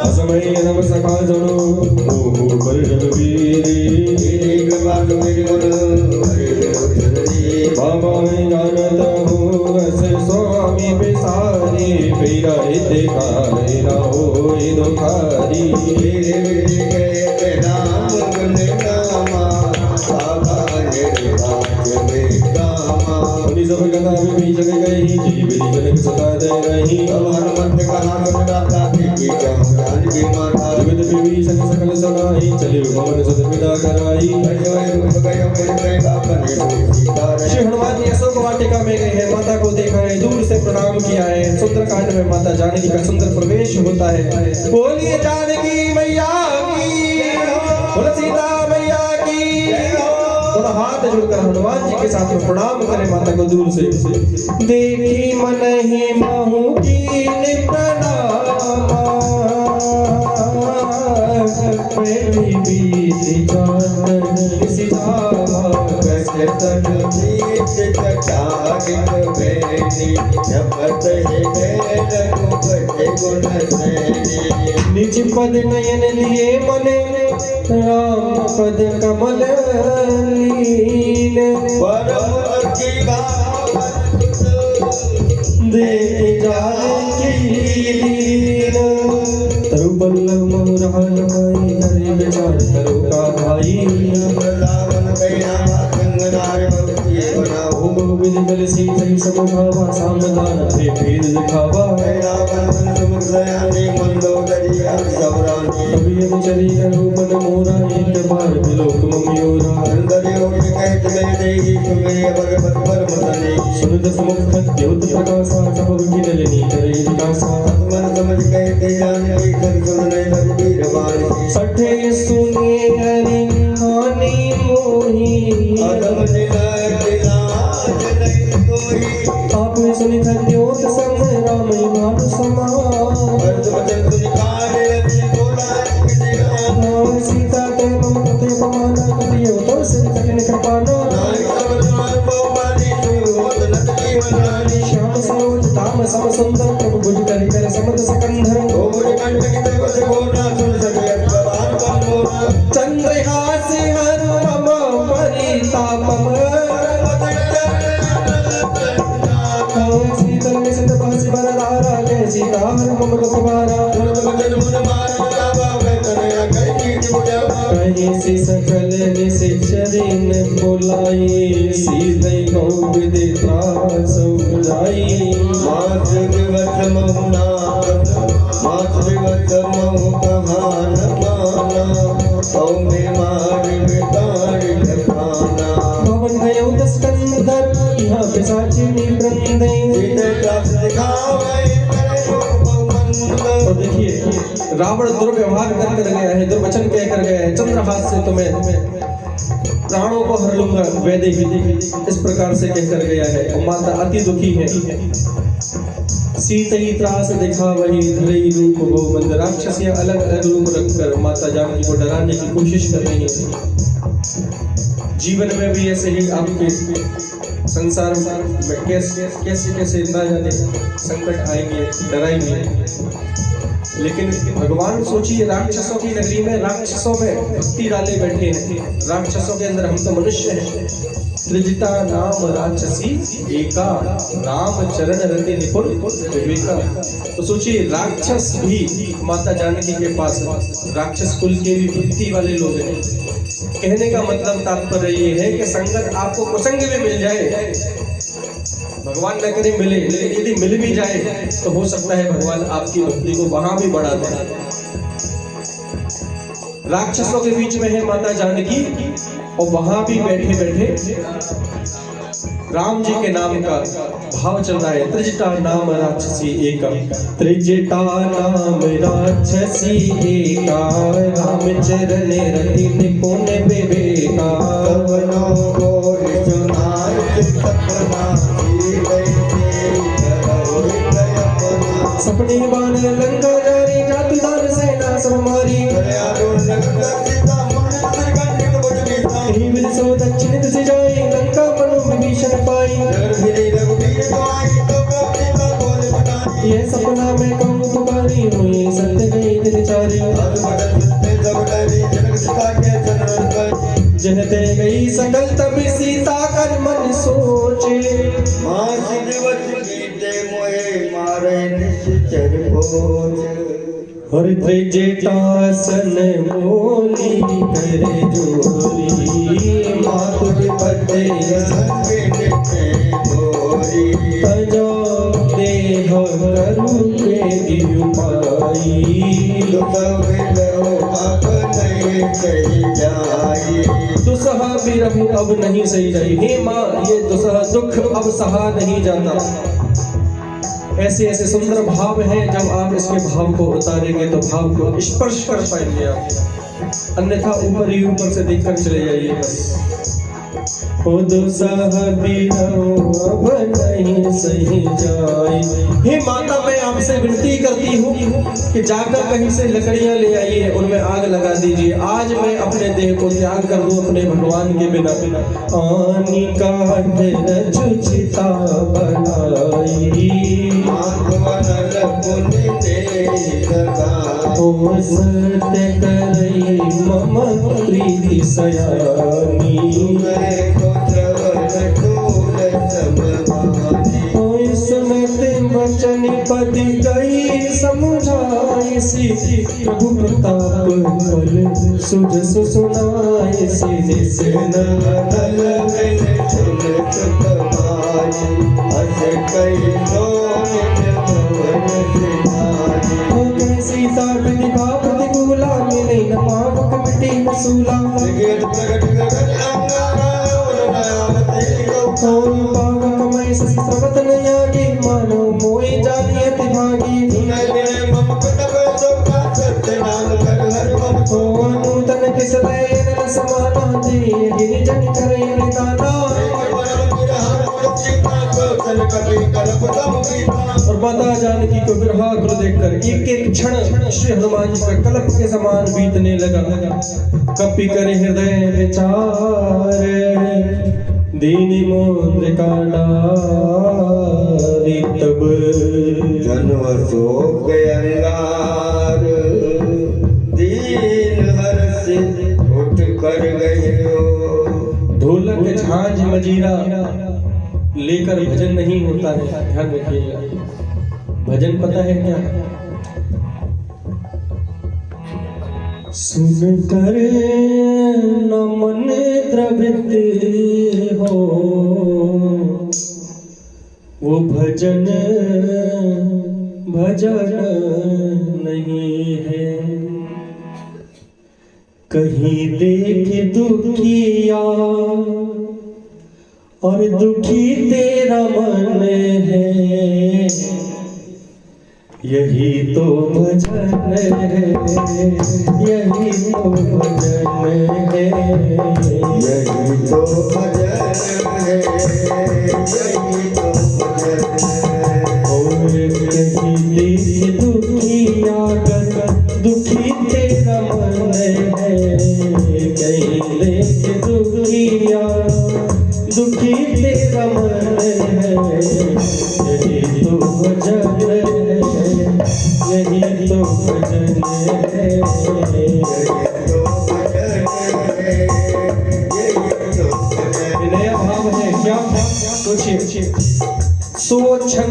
असमय नम सखा जनो, मोह पर रघुवीर। बाबा में जानत हूँ अस स्वामी बिसारी, पीरा हित खाए होई दुखारी। सब कथा विभीषण गई, जीव जनक सदा दे रही। जगत विभीषण सकल सनाई, चले पवन सुत विदा कराई। श्री हनुमान जी अशोक वाटिका में गए हैं, माता को देखा है, दूर से प्रणाम किया है। सुंदरकांड में माता जानकी का सुंदर प्रवेश होता है। बोलिए जानकी मैया की, बोल सीता मैया की। थोड़ा हाथ जोड़कर हनुमान जी के साथ में प्रणाम करें माता को दूर से। देखी मन ही महु कीन प्रणामा, प्रेमी बीत जात सिधावा। कैसे तन बीत जटारिक बेनी, जपत है रघुपति गुण सेनी। निज पद नयन लिए मने, राम पद कमल लीन। परम की बात देख जानकी लीन। तरु बल्लभ महु रहन माई, हरि विचार करो का भाई। बहुविध जल सिंचन समभावा, सामदान भेद दिखावा। कभी चली करो मन मोरा, एक बार बिलोक मम्योरा। सुन दस मुख द्योत प्रकाशा, सब विनलनी करे विकासा। सठे सुने हरि हानि मोही, आप सुनि द्योत सम राम भानु समा। सीता ते मम पते पमाना, कटियो तो सिर कठिन कृपाना। श्याम सरोज धाम सम सुंदर, प्रभु भुज कर कर समद सकंधर। चंद्रहास हर मम परितापम, शीतल में सिंध पासी बरदारा। जय सीता हर मम दुखभारा, कहीं से सकल निश्चरिन बोलाई। सीधे गौ विदि त्रास उजाई। मातृवत महु नाथ, मातृवत महु कहान माना। तौ में मार बितार ढकाना। पवन गयो दस कंधर, यहाँ पिशाचिनी वृंदे। और देखिए रावण दुर्व्यवहार कर गया है, दुर्वचन कह कर गया है। चंद्रहास से तुम्हें प्राणों को हर लूंगा वैदेही, इस प्रकार से कहकर गया है। और माता अति दुखी है। सीत ही त्रास दिखा वही, धरई रूप वो मंद। राक्षसियां अलग अलग रूप रखकर माता जानकी को डराने की कोशिश कर रही है। जीवन में भी ऐसे ही आपके संसार में कैसे कैसे ना जाने संकट आएंगे, डराएंगे, लेकिन भगवान सोचिए राक्षसों की नगरी में राक्षसों में भक्ति डाले बैठे हैं, राक्षसों के अंदर हम तो मनुष्य हैं। त्रिजिता नाम राक्षसी एका, राम चरण रति निपुण विवेका। तो सोचिए राक्षस भी माता जानकी के पास, राक्षस कुल के भी भक्ति वाले लोग हैं। कहने का मतलब तात्पर्य ये है कि संगत आपको कुसंग में मिल जाए, भगवान न करे मिले, लेकिन यदि मिल भी जाए तो हो सकता है भगवान आपकी भक्ति को वहां भी बढ़ा दे। राक्षसों के बीच में है माता जानकी और वहां भी बैठे बैठे राम जी के नाम का भाव चल रहा है। त्रिजटा नाम राक्षसी एका, त्रिजटा नाम राक्षसी एका, राम चरण रति निपुण विवेका। सपने बाण लंका जारी, जातुदार सेना सब मारी। सो दक्षिण से जाए, लंका मनु विभीषण पाई। ये सपना में कहूँ पुकारी, हुई सत्य गई दिल चारी। जहते गई सकल तब सीता कर मन सोचे, और त्रिजटासन मोली करे जोरी, मातु पते तजो देह करु के उपाई। दुसहा विरह अब नहीं सही जाई, हे माँ ये दुसहा दुख अब सहा नहीं जाता। ऐसे ऐसे सुंदर भाव हैं, जब आप इसके भाव को उतारेंगे तो भाव को स्पर्श कर पाएंगे आप, अन्यथा ऊपर ही ऊपर से देखकर चले जाइए बस। खुद अब नहीं सही जाए, हे माता मैं आपसे विनती करती हूँ कि जाकर कहीं से लकड़ियां ले आइए, उनमें आग लगा दीजिए। आज मैं अपने देह को त्याग कर दूं अपने भगवान के बिना। आनी काट रचुचिता बनाई, ओ सत्य करई मम प्रीति सयानी। वचन पति गई समझाए, सी प्रभु प्रताप फल सुजस सुनाए। से नल सीता प्रतिभा प्रतिकूला, मिले न पावक मिटे न सूला। पावक मैं सर्वत न आगे, मानो मोई जानियत भागी। नूतन किस लयन समाना, दे गिरिजन करे निदाना। और माता जानकी को विरहाकुल देखकर एक एक क्षण श्री हनुमान जी का कल्प के समान बीतने लगा। कपि करे हृदय विचार, दीनी मुद्रिका नारी। तब जन्म शोक अंगार, दीन हर्ष उठ कर गए। ढोलक झांझ मजीरा लेकर भजन नहीं होता है, ध्यान रखिएगा। भजन पता है क्या? सुनकर न मन द्रवित हो, वो भजन भजन नहीं है। कहीं देख दुखिया और दुखी तेरा मन है, यही तो भजन है, यही तो भजन है, यही तो भजन है, यही तो भजन है। और कहीं देख दुखिया दुखी तेरा मन है, कहीं देख दुखिया दुखी तेरा मन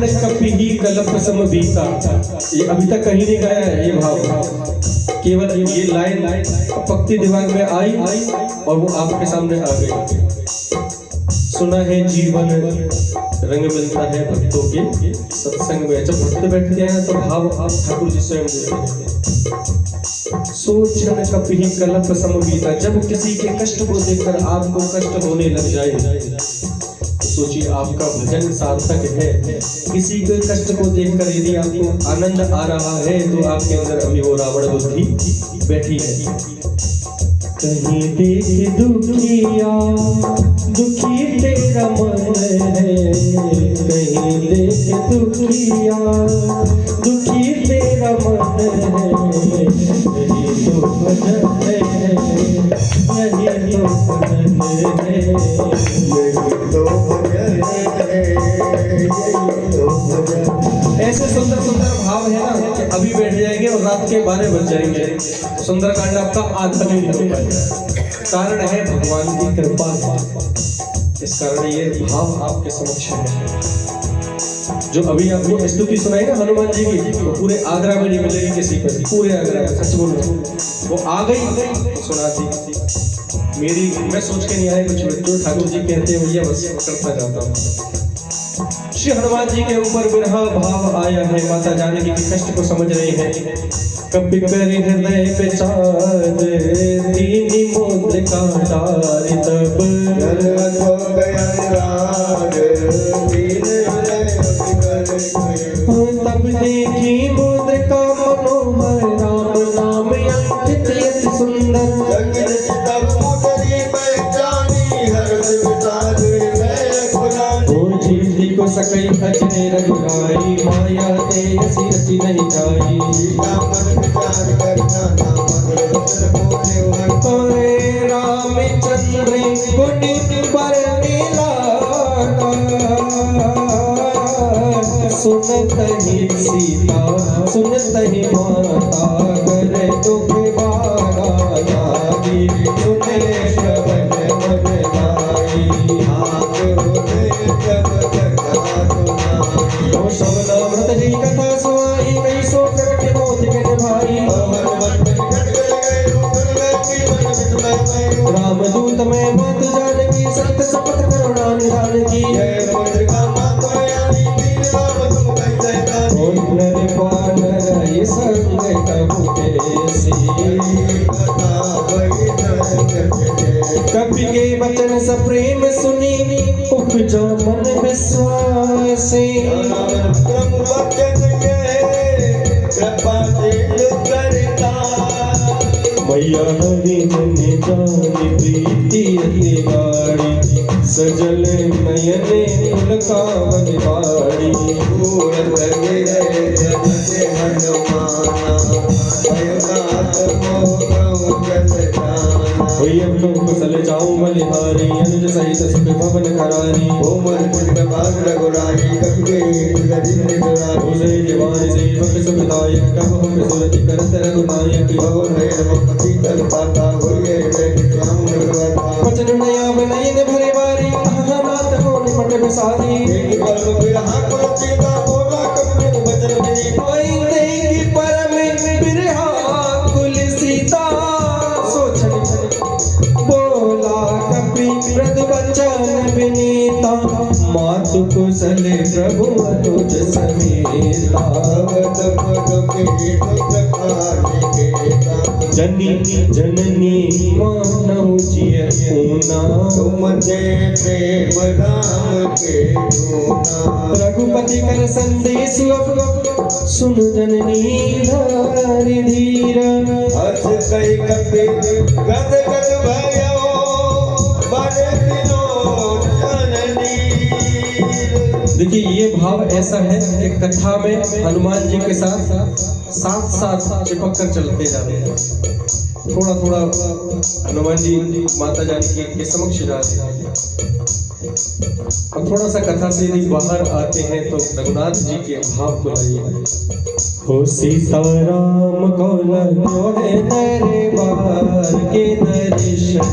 क्षण कपि कल्प सम बीता। ये अभी तक कहीं नहीं गया है ये भाव, केवल ये लाइन पक्ति दिमाग में आई और वो आपके सामने आ गई। सुना है जीवन रंग मिलता है भक्तों के सत्संग में। जब भक्त बैठते हैं तो भाव आप ठाकुर जी स्वयं देते हैं। सोचन कपि कल्प सम बीता। जब किसी के कष्ट को देखकर आपको कष्ट होने लग जाए तो सोचिए आपका भजन सार्थक है। किसी के कष्ट को देखकर यदि आपको आनंद आ रहा है तो आपके अंदर अभी वो रावण बुद्धि बैठी है। कहीं देख दुखिया दुखी तेरा मन है, कहीं देख दुखिया दुखी तेरा मन है। यही तो भजन है, यही तो भजन है, यही तो भजन है, यही तो भजन। ऐसे सुंदर सुंदर भाव है ना कि अभी बैठ जाएंगे और रात के 12 बज जाएंगे, सुंदरकांड आपका आधा नहीं हो पाएगा। कारण है भगवान की कृपा, इस कारण ये भाव आपके समक्ष है। जो अभी आपको स्तुति सुनाई ना हनुमान जी की, वो पूरे आगरा में नहीं मिलेगी किसी पर, पूरे आगरा में, सच बोल रहा हूँ। वो आ गई सुना दी मेरी, मैं सोच के नहीं आया कुछ, जो ठाकुर जी कहते हैं भैया बस करता जाता हूँ। श्री हनुमान जी के ऊपर विरह भाव आया है। माता जानकी के कष्ट को समझ रही है। कपि कर हृदय पे चार दीनी मुद्रिका डारी तब जगत हो गया राग, दीन हृदय अभिकर गए। तब देखी मुद्रिका मनोहर राम नाम अंकित यति सुंदर। जगत तब मुदरी पहचानी, हर्ष विचार हृदय खुलानी। ओ जीती को सकई खचने रघुराई, माया ते ऐसी रची नहीं जाई। मन विचार करना नाम बोले तोरे रामचंद्र गुण पर मिलाता, सुनत ही सीता सुनत ही माता, करे दुख बारा जागी, सुने श्रवण मन लाई। हाथ होते जब जगा तुम्हारी। ओ शबनामृत जी कथा सुनाई, कई सो करके मोत के निभाई। अमर मन में कट गए रोकर गए जीवन विस्मय में। रामदूत में मात जानकी, सत्य शपथ करुणा निधान की। जय मुद्रिका माता यानी वीर राम तुम कैसे गानी। ओ नर वानर ये संग कबू कैसी, कथा वही कपि के वचन सप्रेम सुनी, उपजा मन विश्वासी। ब्रह्म वचन ये कृपा से करता। मैया हरि मन जानी प्रीति अति गाड़ी, सजल नयने पुलकावन बाड़ी। पूर्ण गए जन से हनुमाना, भयनाथ मोह जन जाना। भैयम तुम कुशल जाऊं बलिहारी, अनुज सहित सुख भवन करारी। कोमल पुण्य भाग रघुराई, कपि गदिन निराई। भोले जवान सेवक सुखदायक, कब हम सुरति करत रघुनायक। भवन है नमपति तल पाता, होइए राम भगवता। वचन नया बनयन भरे बारी, नाथ हो निपट बिसारी। एक पल बिरहा को सीता बोला, कपि वचन विनीत। कोई देगी परम बिरहा कुल सीता, सोचन बोला कपि मृदु वचन विनीता। मातु कुशल प्रभु अनुज समेता, भगत पद के प्रकार निकेता। जनी जननी मानव जिय पूना। तुम दे प्रेम राम के दूना। रघुपति कर संदेश अब सुन जननी धारि धीर। हर्ष कई कपि गद गद भयो, बड़े दिनों जननी। देखिए ये भाव ऐसा है कि कथा में हनुमान जी के साथ साथ साथ चिपक कर चलते जा रहे हैं। थोड़ा थोड़ा हनुमान जी माता जानकी के समक्ष जाते हैं और थोड़ा सा कथा से यदि बाहर आते हैं तो रघुनाथ जी के भाव को लाइए। हो सीताराम को लगे दरबार के दर्शन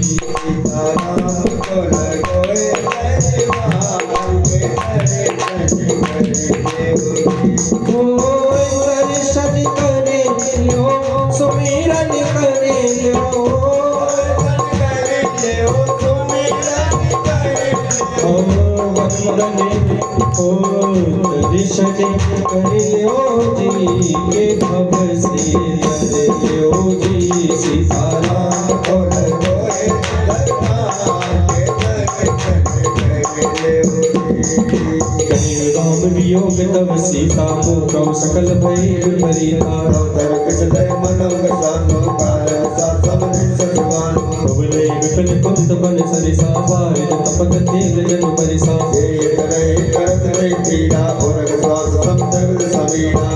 सीताराम को लगोए दरबार के नंदन हो दर्शन करियो जी के भव से तरयो जी सीताराम और कोई दरबार के दर्शन करियो कहीं राम वियोग तब सीता को कब सकल भई विपरीता बबले विपिन कुंत बन सरिसा बारिद तपत तेज जन परिसा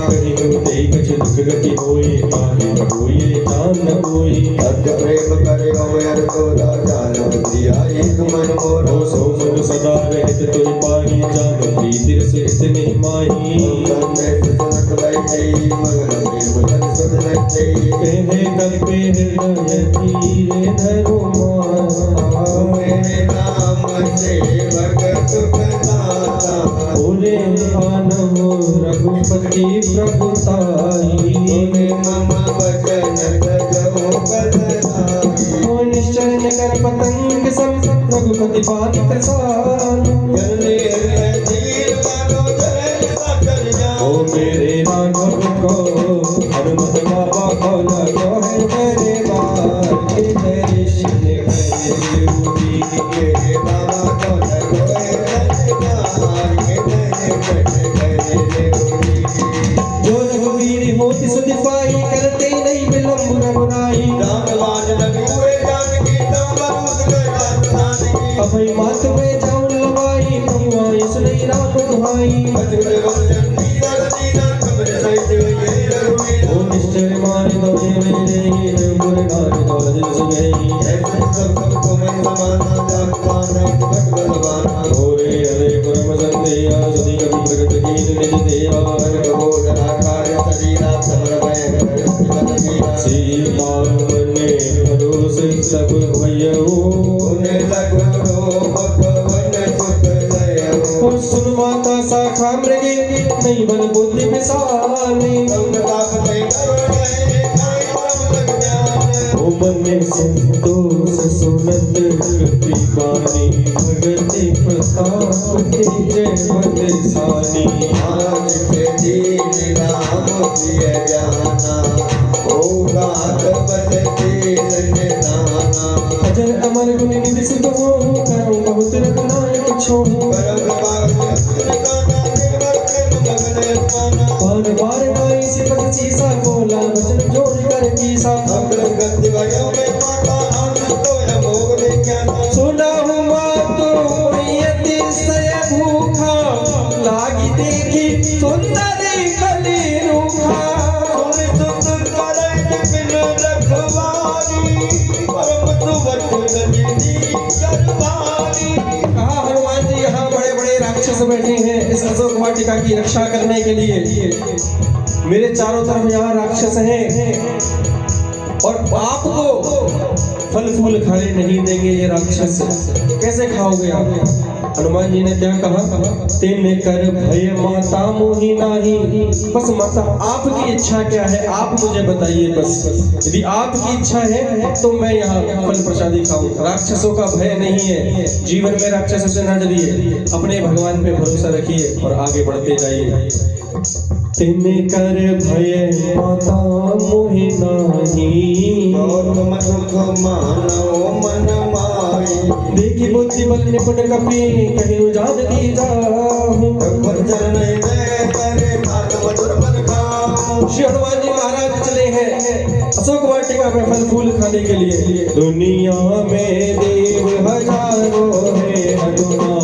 कहीं मुते कछ दुख गति होए पाहे होए तान न कोई ओ सो मन सदा रहत तुई पाही जान प्रीति से इतने माही कहने कल्पे हृदय धीरे धरो पूरे मानव रघुपति प्रभुताई निश्चय कर पतंग सब रघुपति पालित सान ओ मेरे राघव को हनुमत बाबा को लगो है मेरे बार के दर्शन करियो जी मेरे बाबा को लगो है दरबार के दर्शन करियो जो रघुवीर होति सुधि पाई करते नहीं विलंब रघुनाई अभय मात में जाऊं लवाई प्रभु आए सुनई राम दुहाई ओ निश्चय मान दो मेरे गुर नाम दो दिल सुगई ओरे हरे परम संदेया सदी कभी प्रगट कीन निज देया सीता मने भरोसे सब भयऊ सुन माता शाखा मृगे नहीं बन बुद्धि विशाली ओ बने संतोष सुनत कृति बानी भगति प्रताप के जय बलशाली अजर अमर गुण निधि सिद्ध हो करो बहुत रघुनायक छो बार बार नाई से पद सीसा बोला वचन जोड़ कर कीसा सुना हूँ मातो यति सय भूखा लागी देखी सुंदरी कली रूखा कहा हनुमान जी यहाँ बड़े बड़े राक्षस बैठे हैं इस अशोक वाटिका की रक्षा करने के लिए मेरे चारों तरफ यहाँ राक्षस हैं और आपको फल फूल खाने नहीं देंगे ये राक्षस कैसे खाओगे आप हनुमान जी ने क्या कहा तेने कर भय माता मोहि नाही बस माता आपकी इच्छा क्या है आप मुझे बताइए बस यदि आपकी इच्छा है तो मैं यहाँ फल प्रसादी खाऊं राक्षसों का भय नहीं है जीवन में राक्षसों से न डरिए अपने भगवान पे भरोसा रखिए और आगे बढ़ते जाइए तेने कर भय माता मोहि नाही देखी बुद्धि बल निपुण कपी कहीं उजाद दी जाऊं श्री हनुमान जी महाराज चले हैं अशोक वाटिका में फल फूल खाने के लिए दुनिया में देव हजारों है हनुमान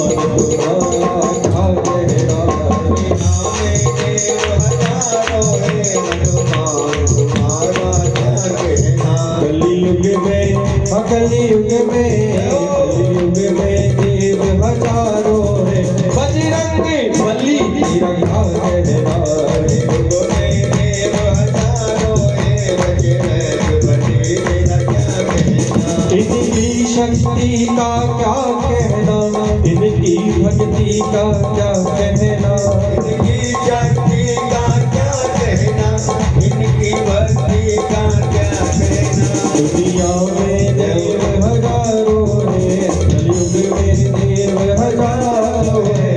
कलयुग में देव हजारों है बजरंग बली इनकी शक्ति का क्या कहना इनकी भक्ति का क्या कहना इनकी शक्ति का क्या कहना इनकी भक्ति का क्या कहना दुनिया में देव हजारों है कलयुग में देव हजारों है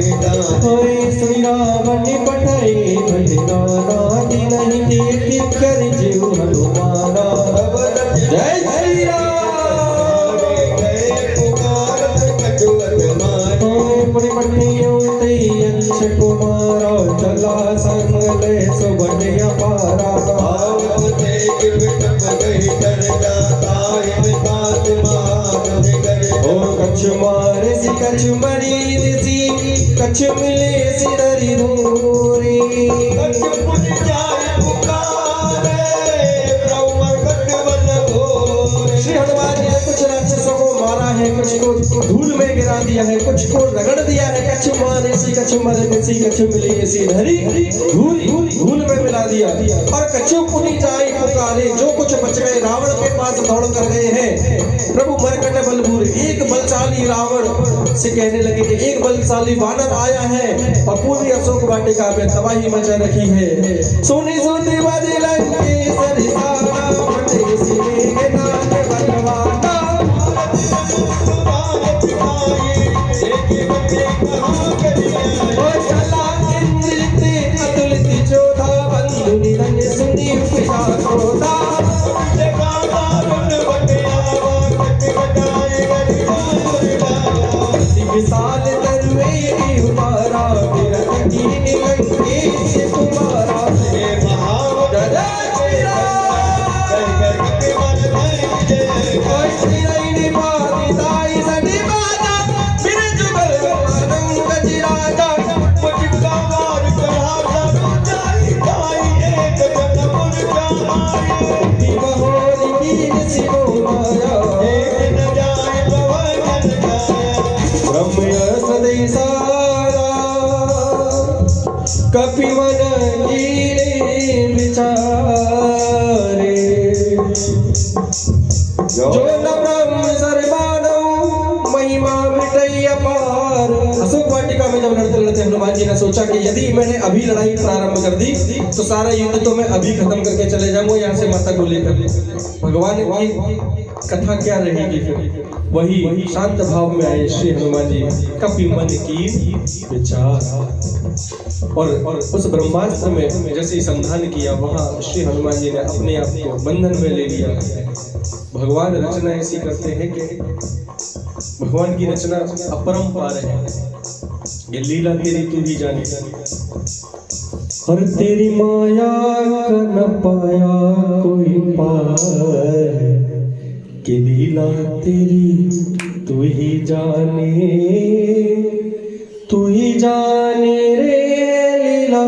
ओए श्री राम ने पठाए भजरा नाती नहीं देख कर जीव हनुमाना। जय श्री राम। ओए बड़े पठियों ते अंश कुमारा चला संग ले सुबह अपारा। कछ मारे सी कछ मरी सी कछ मिले सी दरी धूरी। कछ पुन जाए पुकारे ब्रह्म कट बन घोरे। श्री हनुमान जी ने कुछ राक्षसों को मारा है, कुछ को धूल में गिरा दिया है, कुछ को रगड़ दिया है। कछ मारे सी कछ मरे सी कछ मिले सी धरी धूल में मिला दिया। और कछु पुनि जाए पुकारे, जो कुछ बच गए रावण के पास दौड़ कर गए हैं। प्रभु मरकट बलबूर, एक बलशाली रावण से कहने लगे कि एक बलशाली वानर आया है और पूरी अशोक वाटिका में तबाही मचा रखी है। सोने सोते बाजे लंकेश्वर सारा फटे सी मेघनाद बलवाना। और चला इंद्रित अतुलित जोधा बंधु निरंज सुनी पिता क्रोधा। विशाल तरुए उतारा विरत कीन लंकेश कुमारा। जय श्री राम। श्री रानी माती दाई सदी माता बिन जुगल मानंग गजराजा। महोरी कीन सिरो माया सदै सारा कपिवन कीने विचारे। जो न ब्रह्म सर्वाणु महिमा मिटई अपार। अशोक वाटिका में जब लड़ते लड़ते हनुमान जी ने सोचा कि यदि मैंने अभी लड़ाई प्रारंभ कर दी तो सारा युद्ध तो मैं अभी खत्म करके चले जाऊंगा यहाँ से माता को लेकर। भगवान की कथा क्या रहेगी फिर? वही शांत भाव में आए श्री हनुमान जी। कपि मन की विचार। और उस ब्रह्मास्त्र में जैसे संधान किया वहां श्री हनुमान जी ने अपने आप को बंधन में ले लिया। भगवान रचना ऐसी करते हैं कि भगवान की रचना अपरंपार है। ये लीला तेरी तू ही जाने। और तेरी माया का न पाया कोई पार, कि लीला तेरी तू ही जाने रे लीला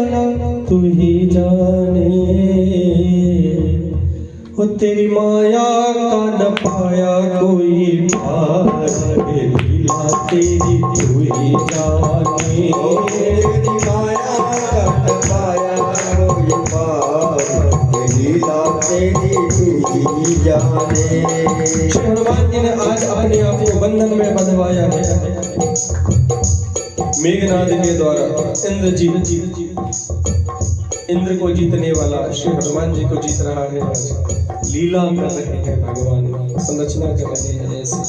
तू ही जाने। ओ तेरी माया का न पाया कोई पार, लीला तेरी तू ही जाने। तेरी माया का न पाया कोई पार, लीला तेरी तू ही जाने। हनुमान जी ने आज अपने आप को बंधन में बंधवाया है मेघनाद के द्वारा। इंद्र को जीतने वाला श्री हनुमान जी को जीत रहा है। लीला कर रहे हैं भगवान, संरचना कर रहे हैं ऐसे।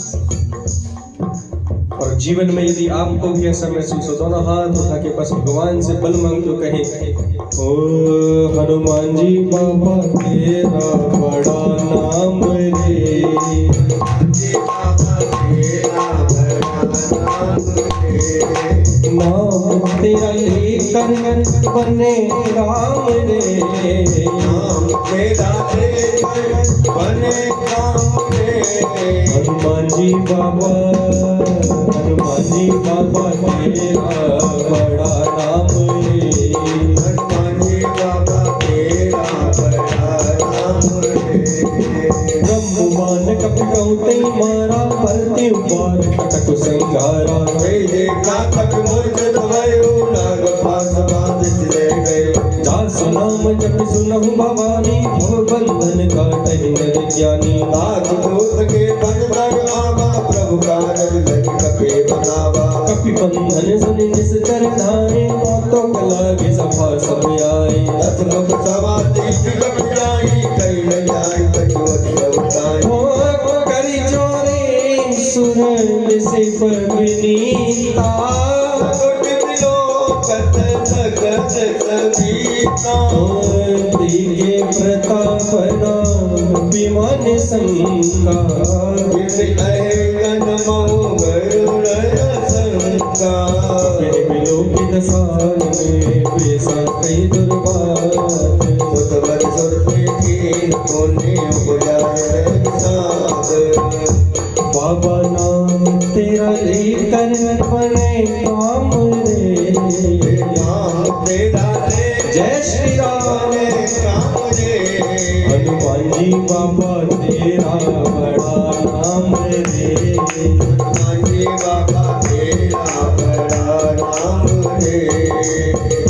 और जीवन में यदि आपको भी ऐसा महसूस हो तो ना हाथ उठा के पास भगवान से बल मांग तो कहे, ओ हनुमान जी बाबा तेरा बड़ा नाम रे। नाम तेरा लेकर बने राम रे। नाम तेरा लेकर बने राम रे। हनुमान जी बाबा तेरा बड़ा नाम रे। हनुमान जी बाबा तेरा बड़ा नाम रे। ब्रह्मवान कपटौते मारा परते बार कटक संगारा। देखा कट मूर्ख भयो नाग पास बांध ले गए। दास नाम जप सुनहु भवानी भव बंधन काटहि नर ज्ञानी। नाग दूत के बंधन आवा प्रभु का रग लग कपे बनावा। कपि बंधन सुनि निस्तर धारे तो लागे सभा सब आए। दस मुख सवा तीस कप जाई कई न जाई कछुअत उठाई। हो करी चोरे सुरन से पर विनीता। शंका, विलोकित साल में बेसा कई दुर्बात, बाबा नाम तेरा लेकर बने काम रे, जय श्री राम हनुमान जी बाबा तेरा बड़ा नाम रे,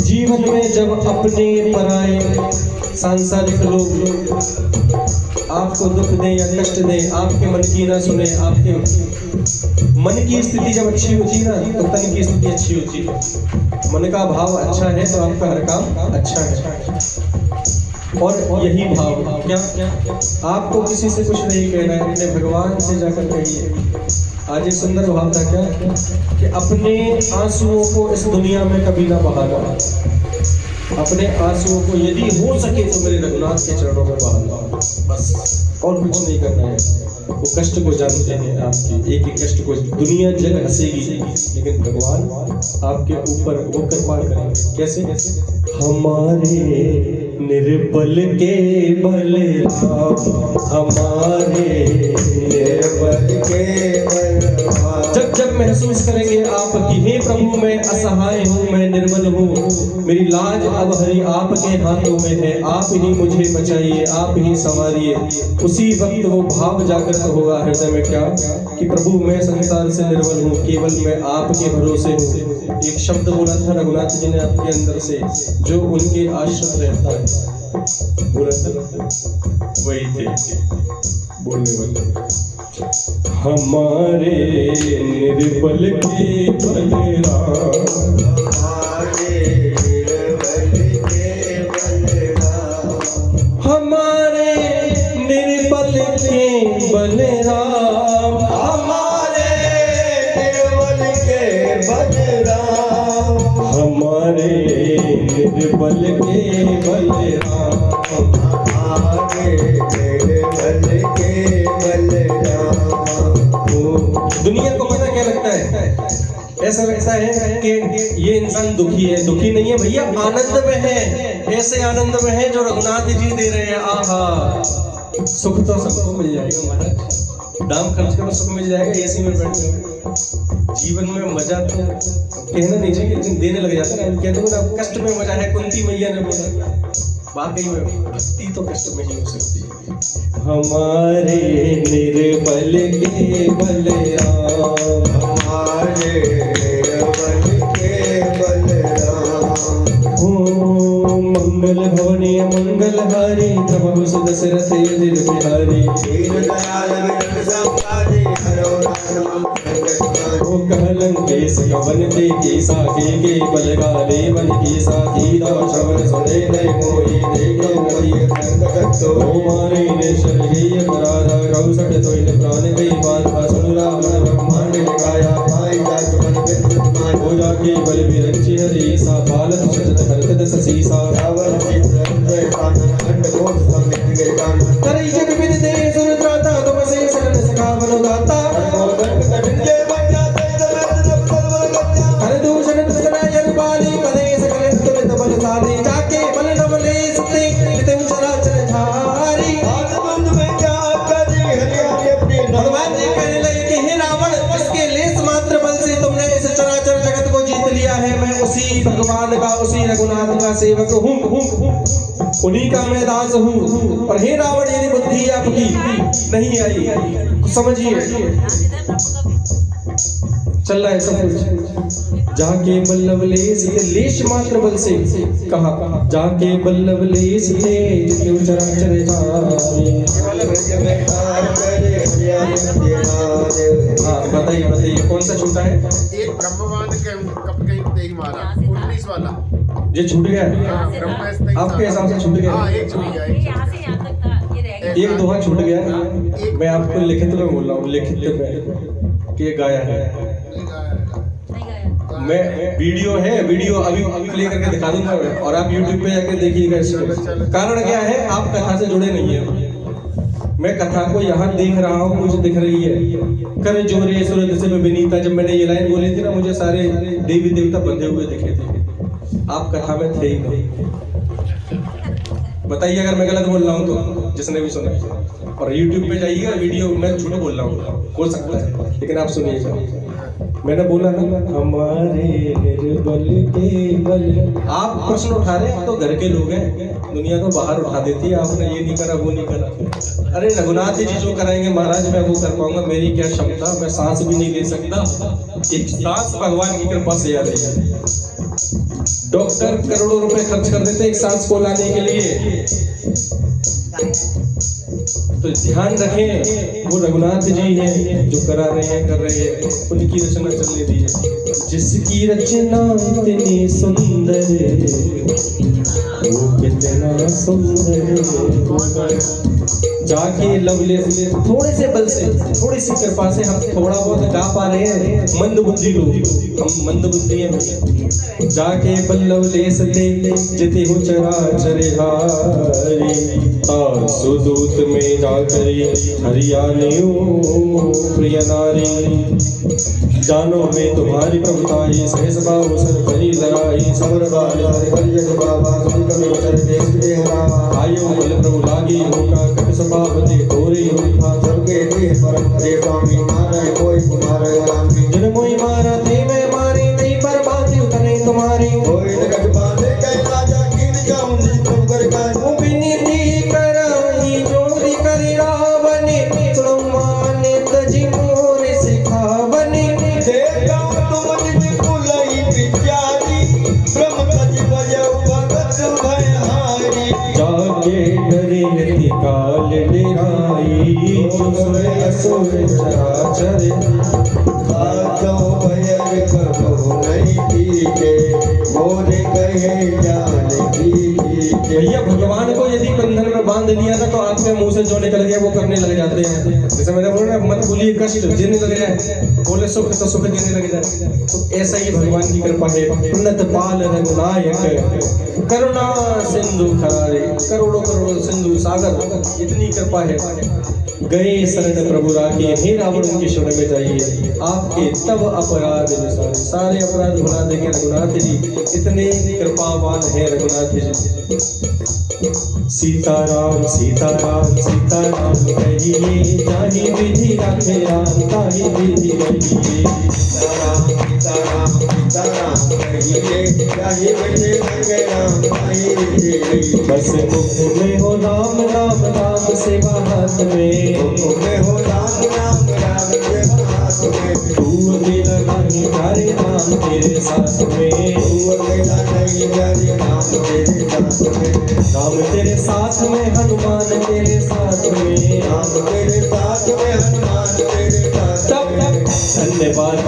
जीवन में जब अपने पराए सांसारिक लोग आपको दुख दें या कष्ट दें, आपके मन की ना सुने, आपके मन की स्थिति जब अच्छी होती है ना तो तन की स्थिति अच्छी होती है। मन का भाव अच्छा है तो आपका हर काम अच्छा है। और यही भाव क्या आपको किसी से कुछ नहीं कहना है, अपने भगवान से जाकर कहिए। आज एक सुंदर भाव था क्या कि अपने आंसुओं को इस दुनिया में कभी ना बहाना, अपने आंसुओं को यदि हो सके तो मेरे रघुनाथ के चरणों में बहाना, बस और कुछ नहीं करना है। वो कष्ट को जानते हैं, आपके एक एक कष्ट को दुनिया जग हंसेगी लेकिन भगवान आपके ऊपर वो कृपा करेंगे। कैसे? हमारे निर्बल के बलराम, हमारे निर्बल के बलराम। जब जब महसूस करेंगे आप कि हे प्रभु मैं असहाय हूँ, मैं निर्बल हूँ, मेरी लाज अब हरी आपके हाथों में है, आप ही मुझे बचाइए, आप ही संवारिए, उसी वक्त वो भाव जागृत होगा हृदय में क्या कि प्रभु मैं संसार से निर्बल हूँ, केवल मैं आपके भरोसे हूँ। एक शब्द बोला था रघुनाथ जी ने आपके अंदर से, जो उनके आश्रित रहता है, बोला था वही थे बोलने वाले। हमारे निर्बल के बलराम, हमारे निर्बल के बलराम, हमारे निर्बल के बलराम, हमारे निर्बल के बलराम, हमारे निर्बल के बलराम। दुनिया को पता क्या लगता है? ऐसा वैसा है कि ये इंसान दुखी है, दुखी नहीं है भैया, आनंद में है, ऐसे आनंद में है जो रघुनाथ जी दे रहे हैं। आहा, सुख तो सबको मिल जाएगा महाराज, दाम खर्च करो सुख मिल जाएगा, एसी में बैठ जाओ। जीवन में मजा तो कहना नहीं चाहिए लेकिन देने लग जाता है। कहते हो ना कष्ट में मजा है, कुंती मैया ने बोला, वाकई में भक्ति तो कष्ट में ही हो सकती है। हमारे निर्बल के बलराम, हमारे निर्बल के बलराम, हो मंगल भवने मंगल हारी, प्रभु सुत दशरथ युधिष्ठिर बिहारी, दीन दयाल विरक्त संहारी, हरो राम ओ कहलंकेश कवन दे के साके के बलगाले बन के साथी दाव श्रवण सुने नहीं मोहि देखे नदी संकट तो मारे ने शरीर अपराधा कौशट तो इन प्राण गई बात सुन राम ब्रह्मांड गाया भाई जात मन विद्युत हो जाके बल बिरंची हरि सा बालक सचत हरकत ससीसा रावण की प्रंदय कानन खंड कोट समित गए कान करे जग विद दे सुन त्राता तुम से सकल सखा बनो दाता मोदन कठिन के बन जाते हर दूषण दुष्करा जन पाली पदे सकल तुलित बल साधे जाके बल नवले सुते नितम चराचर धारी आनंद में क्या करे हरियाणा अपने भगवान जी कहने लगे कि हे रावण, जिसके लेस मात्र बल से तुमने इस चराचर जगत को जीत लिया है, मैं उसी भगवान का, उसी रघुनाथ का सेवक हूँ, उन्हीं का मैं दास हूँ। पर हे रावण, यदि बुद्धि आपकी नहीं आई समझिए चल रहा है सब कुछ। जाके बल्लभ लेस लेश मात्र बल से कहा, जाके बल्लभ लेस थे जो चराचर जाए। हाँ बताइए बताइए कौन सा छूटा है? एक ब्रह्मवान के कब कहीं तेई मारा 19 वाला ये छूट गया है आपके हिसाब से? छूट गया? हाँ एक छूट गया, एक दोहा छूट गया। मैं आपको लिखित में बोल रहा हूँ, लिखित में कि ये गाया है। मैं वीडियो है, वीडियो अभी प्ले करके दिखा दूंगा और आप YouTube पे जाकर देखिएगा इसको। कारण क्या है? आप कथा से जुड़े नहीं है। मैं कथा को यहाँ देख रहा हूँ, मुझे दिख रही है। कर जोरे सूरज से मैं विनीता, जब मैंने ये लाइन बोली थी ना, मुझे सारे देवी देवता बंधे हुए दिखे थे। आप कथा में थे ही नहीं। बताइए अगर मैं गलत बोल रहा हूँ तो, जिसने भी सुना। और YouTube पे जाइएगा, वीडियो मैं झूठ बोल रहा हूँ, हो सकता है, लेकिन आप सुनिएगा। मैंने बोला ना, हमारे निर्बल के बल। आप प्रश्न उठा रहे हैं तो घर के लोग हैं, दुनिया तो बाहर उठा देती है। आपने ये नहीं करा, वो नहीं करा। अरे रघुनाथ जी जो कराएंगे महाराज, मैं वो कर पाऊंगा, मेरी क्या क्षमता, मैं सांस भी नहीं ले सकता। एक सांस भगवान की कृपा से आ रही है। डॉक्टर करोड़ों रुपए खर्च कर देते एक सांस को लाने के लिए। तो ध्यान रखें, वो रघुनाथ जी हैं जो करा रहे हैं, कर रहे हैं, उनकी रचना चलने दीजिए। जिसकी रचना इतनी सुंदर, वो कितना सुंदर। जाके लवले थोड़े से बल से, थोड़ी सी कृपा से हम थोड़ा बहुत गा पा रहे हैं। मंद बुद्धि लोग, हम मंद बुद्धि हैं। जाके बल्लव लेस ले जिते हो चराचर हारी, सुदूत में जाकरी हरियाणियों प्रिय नारी। जानो में तुम्हारी प्रभुताई, सहस भाव सर करी लड़ाई। सबर बाल हरि परिजन बाबा, सुनि कवि वचन देश के हरावा। आयो बल प्रभु लागी होका, कपि सभापति तोरे होका। सबके देह परम हरे स्वामी, मारे कोई तुम्हारे गुलामी। जिन मोहि मारा ते मैं मारी, नहीं पर बाती उतने तुम्हारी। कोई नगद बांधे कई राजा, कीन जाऊं निज प्रभु कर काज। विनीति कराई जोरी करी रावण, सुनो माने तजी मोर सिखावनी। जाके डरे यति काल डेराई, जो सोए असुर चराचर। आजो भयर कबहु नहीं कीजे, मोरे कहे जान कीजे। भैया भगवान को यदि बंधन में बांध लिया ना, तो आपके मुंह से जो निकल गया वो करने लग जाते हैं। जैसे मैंने बोला ना, मत बोलिए कष्ट, देने लग जाए, बोले सुख तो सुख देने लग जाए। तो ऐसा ही भगवान की कृपा है। उन्नत पाल रघुनायक, करुणा सिंधु खारे। करोड़ों करोड़ों सिंधु सागर, इतनी कृपा है। गए शरण प्रभु राखी, हे रावण उनकी शरण में जाइए, आपके तब अपराध विसारे। सारे अपराध भुला देंगे रघुनाथ जी, इतने कृपावान है रघुनाथ जी। सीताराम सीताराम सीताराम कहिए, जाहि विधि राखे राम, ताहि विधि रहिए। सीताराम सीताराम सीताराम कहिए, जाहि विधि राखे राम, ताहि विधि रहिए। बस मुख में हो राम नाम, नाम सेवा हाथ में। मुख में हो राम नाम, राम सेवा हाथ में। तू अकेला नहीं प्यारे नाम तेरे साथ में। तू अकेला नहीं प्यारे नाम तेरे साथ में। राम तेरे साथ में, हनुमान तेरे साथ में। राम तेरे साथ में, हनुमान तेरे साथ में। धन्यवाद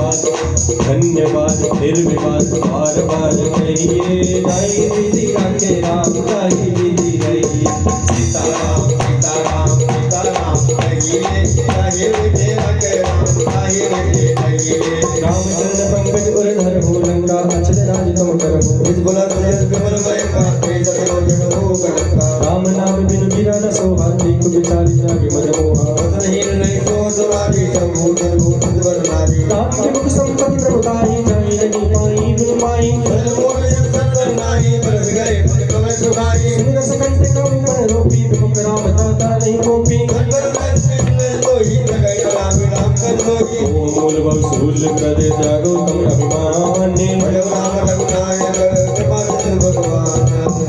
धन्यवाद, निर्विवाद बार बार कहिए, जाहि विधि राखे राम, ताहि विधि रहिए। सीताराम सीताराम सीताराम कहिए, जाहि विधि राखे राम, ताहि विधि रहिए। रामचंद्र पंकज उरधर हो, लंका अचल राज तुम करहु। निज बुलंद जस विमल भय काटे, सकल जन हो गणका। राम नाम बिनु गिरा न सोहा, देखु विचारी जागे मद मोहा। वदनहीन नहीं सो सुरारी, सब भूषण भूषित वर नारी। राम के मुख संपत्ति प्रभुताई, जाहि नहीं पाई बिनु माई। धन मोह जन संतन नाही, बरस गए पद कमल सुखाई। सुन रस कंठ कम पर रोपी, विमुख राम दाता नहीं कोपी। धन वर बस में सोई, जगै राम राम कर सोई। मूल बहु सूल कर त्यागो तम अभिमानी। भजो राम रघुनायक, कृपा सिंधु भगवान।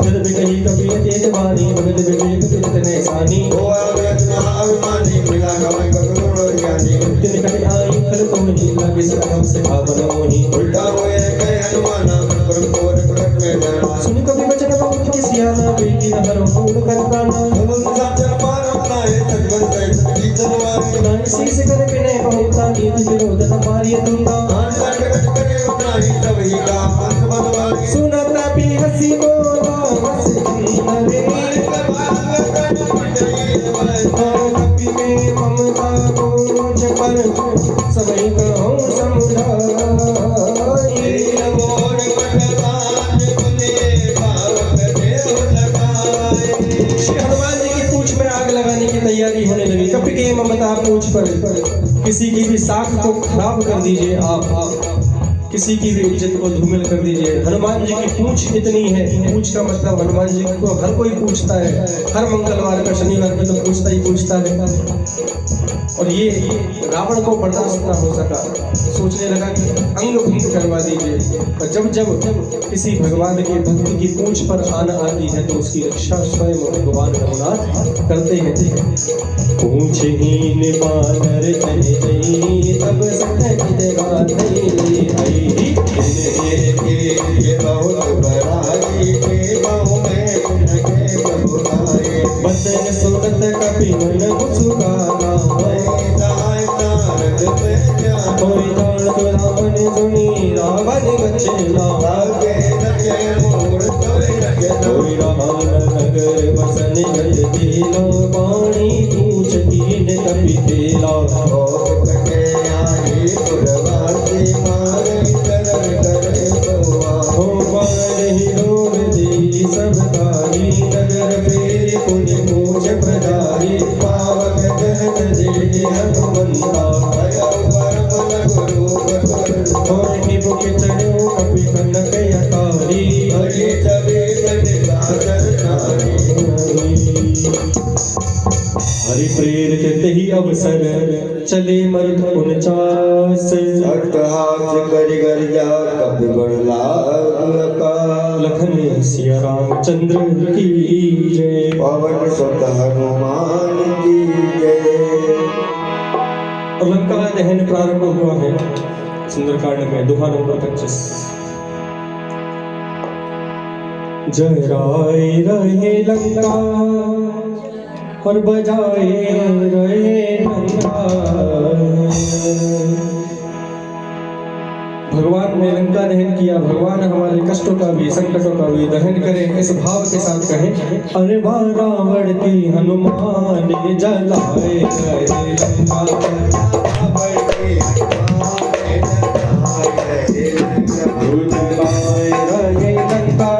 जद बिकही कपि तेज वाणी, भगत विवेक तितने सानी। हो रचना अभिमानी, मिला गवै करुण ज्ञानी। तिन कटि आई खल तुमहि, लागे सकम से भावन मोहि। उल्टा हुए कहे हनुमाना, परम कोर प्रकट में जाना। सुन कपि वचन बहुत किसियाना, बेटी न हरो मूल करताना। समुद्र साचर पार अपनाए, सजवन सहित सतकी जनवारी। नाई शीस कर पिने बहुता, नीति विरोध न पारिय दूता। आन संकट करे उतराई, सब ही का पंथ बनवारी। सुनता भी हसी बोला हंस नरे। कपि में ममता बोझ पर, सबई कहूँ समुझाई। श्री हनुमान जी की पूंछ में आग लगाने की तैयारी होने लगी। पर किसी की भी साख को खराब कर दीजिए, आप किसी की भी इज्जत को धूमिल कर दीजिए। हनुमान जी की पूंछ इतनी है, पूंछ का मतलब हनुमान जी को हर कोई पूछता है, हर मंगलवार का शनिवार का तो पूछता है। और ये रावण को बर्दाश्त ना हो सका, सोचने लगा कि अंग भंग करवा दीजिए। और जब किसी भगवान के भक्त की पूंछ पर आन आती है तो उसकी रक्षा स्वयं भगवान रघुनाथ करते हैं। पूंछहीन बानर चल गई, तब सकत जगत आई। ये बहुत बड़ाई के बाहों में उनके बहुराए। बदन सुनत कपि मन मुस्काना, कोई जान तो रावण सुनी रावण बचेला। कोई रावण नगर बसन गल खेला, पानी पूछ कीन कपि खेला। हो मारहि लोग दी सब तारी, नगर फेर पुनि पूछ प्रजारी। पावक जन दे हनुमंता, और निभु के चढ़ो कपि कनक यतारी। हरि प्रेरित तेहि अवसर, चले मरुत 49। लखन सिया रामचंद्र की जय। पवन सुत हनुमान की जय। और लंका दहन प्रारंभ हुआ है सुंदरकांड में, दोहा नंबर 25। जय राय रहे लंका और बजाए रहे डंका। भगवान ने लंका दहन किया, भगवान हमारे कष्टों का भी संकटों का भी दहन करें, इस भाव के साथ कहें। अरे वाह रावण की हनुमान जलाए रहे लंका।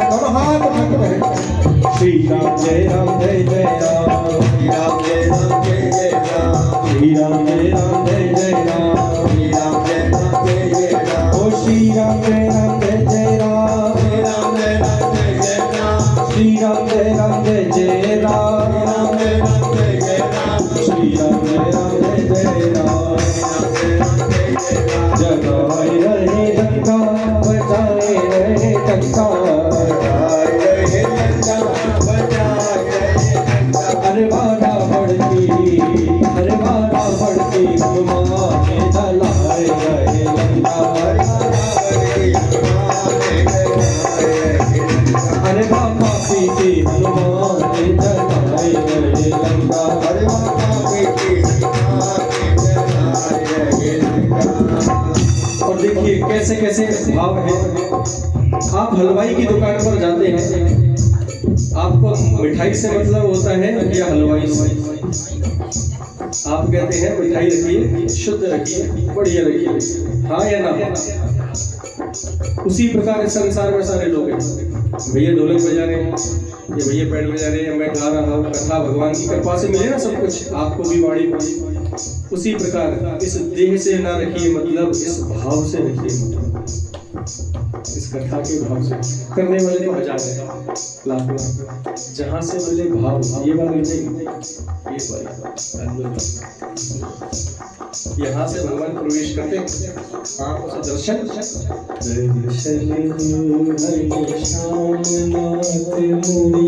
श्री राम जय राम जय जय राम, श्री राम जय राम जय जय राम, श्री राम जय राम जय जय राम, श्री राम जय राम जय जय राम। ओ श्री राम जय राम जय जय राम, श्री राम जय राम जय जय राम, श्री राम जय राम जय जय राम, श्री राम जय राम जय जय राम, श्री राम जय राम जय जय राम। जगाए रहे लंका बचाए रहे टंका। अरे बारा बढ़ती, अरे बारा बढ़ती हनुमान जलाए रहे लंका। अरे बाबा पीती हनुमान जलाए रहे लंका। और देखिए कैसे कैसे भाव है। आप हलवाई की दुकान पर जाते हैं, आपको मिठाई से मतलब होता है या हलवाई से? आप कहते हैं मिठाई रखिए, शुद्ध रखिए, बढ़िया रखिए, हाँ या ना? उसी प्रकार इस संसार में सारे लोग हैं। भैया ढोलक बजा रहे हैं, ये भैया पैड बजा रहे हैं, मैं गा रहा हूँ, कथा भगवान की कृपा से मिले ना सब कुछ, आपको भी वाणी को। उसी प्रकार इस देह से ना रखिए मतलब, इस भाव से रखिए मतलब, इस कथा के भाव से। करने वाले तो हजार हैं, लाखों, जहाँ से मिले भाव, ये वाले नहीं, ये वाले यहाँ से भगवान प्रवेश करते आंखों से दर्शन। दर्शन हरि श्याम नाथ मुनि।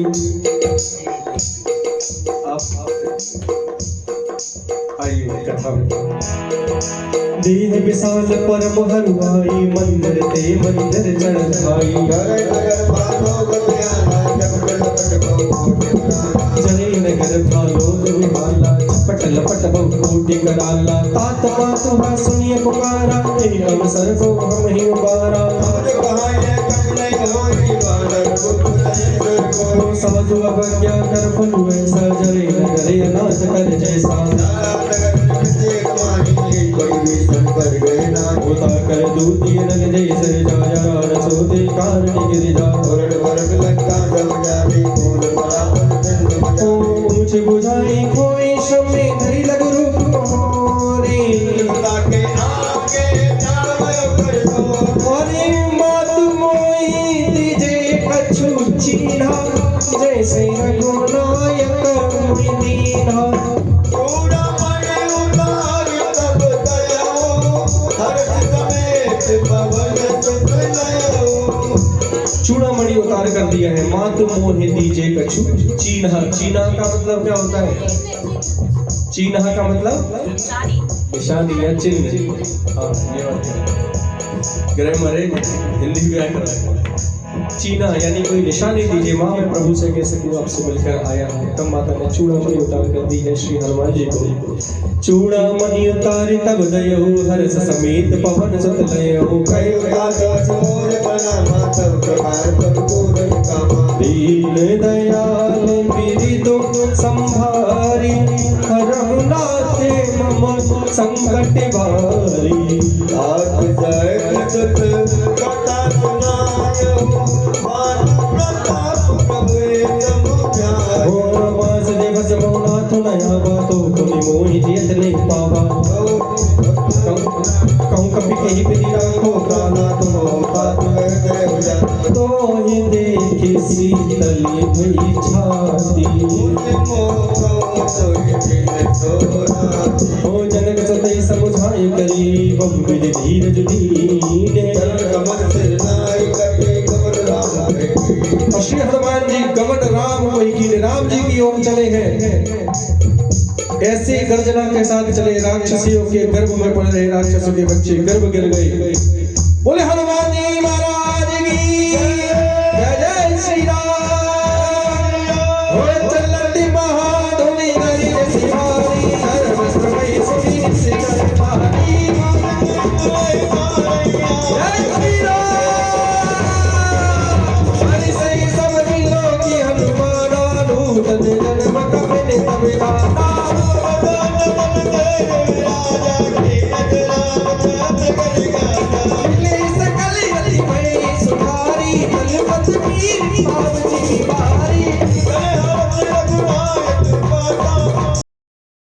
आप आइए कथा में। देह विशाल परम हरुआई, मंदिर ते मंदिर चढ़ाई। जने नगर भालो विहाला, चपट लपट बहुकोटि कराला। तात पातुहा सुनिए पुकारा, एक अवसर को हम ही उबारा। साधु अवज्ञा कर फलु ऐसा, जरे नगरे अनाथ कर जैसा। होता कर दूती रंग दे सर जाया, रसोते कारण गिरिजा। ऊंच बुझाई खोई श्रम में धरी लग रूप। कछु चीन्हा जैसे रघुनायक मुनि दीन्हा। चूड़ामणि उतार तब दयाओ, हर्ष समेत पवन सुत लयो। चूड़ामणि उतार कर दिया है, मातु मोहे दीजे कछु चीन्हा। चीन्हा का मतलब क्या होता है? चीन्हा का मतलब निशानी या चिन्ह। हाँ, ये बात है। ग्रामर है, हिंदी व्याकरण। चीना यानी कोई निशानी दीजिए। माँ मैं प्रभु से कैसे तू आपसे मिलकर आया हूँ। तब माता ने चूड़ामणि उतार कर दी है श्री हनुमान जी को। चूड़ामणि उतार तब दयो, हर्ष समेत पवन सुत लयो। कयो राजा चोर बना मातव प्रभार पर पूरन कामा। दीन दयाल बिरिदो संभारी, हरहु नाथे मम संकट भारी। आप जय कृत कथा सुनायो, मान प्रताप प्रभु समुझायो। और मास दिवस बहुनाथ नया बातो, तुनि मोहि जियत नहीं पावा। कहूँ कभी कहीं पे दिया को प्राणा तुम बात जय हो जाता तो ये देखी शीतली भई छाती। ओ जनक सतई समुझाए करी, बहु विधि धीरज दीने। और श्री हनुमान जी गमन राम वही कीने, राम जी की ओर चले हैं। ऐसे गर्जना के साथ चले, राक्षसियों के गर्भ में पड़ रहे राक्षसों के बच्चे गर्भ गिर गए।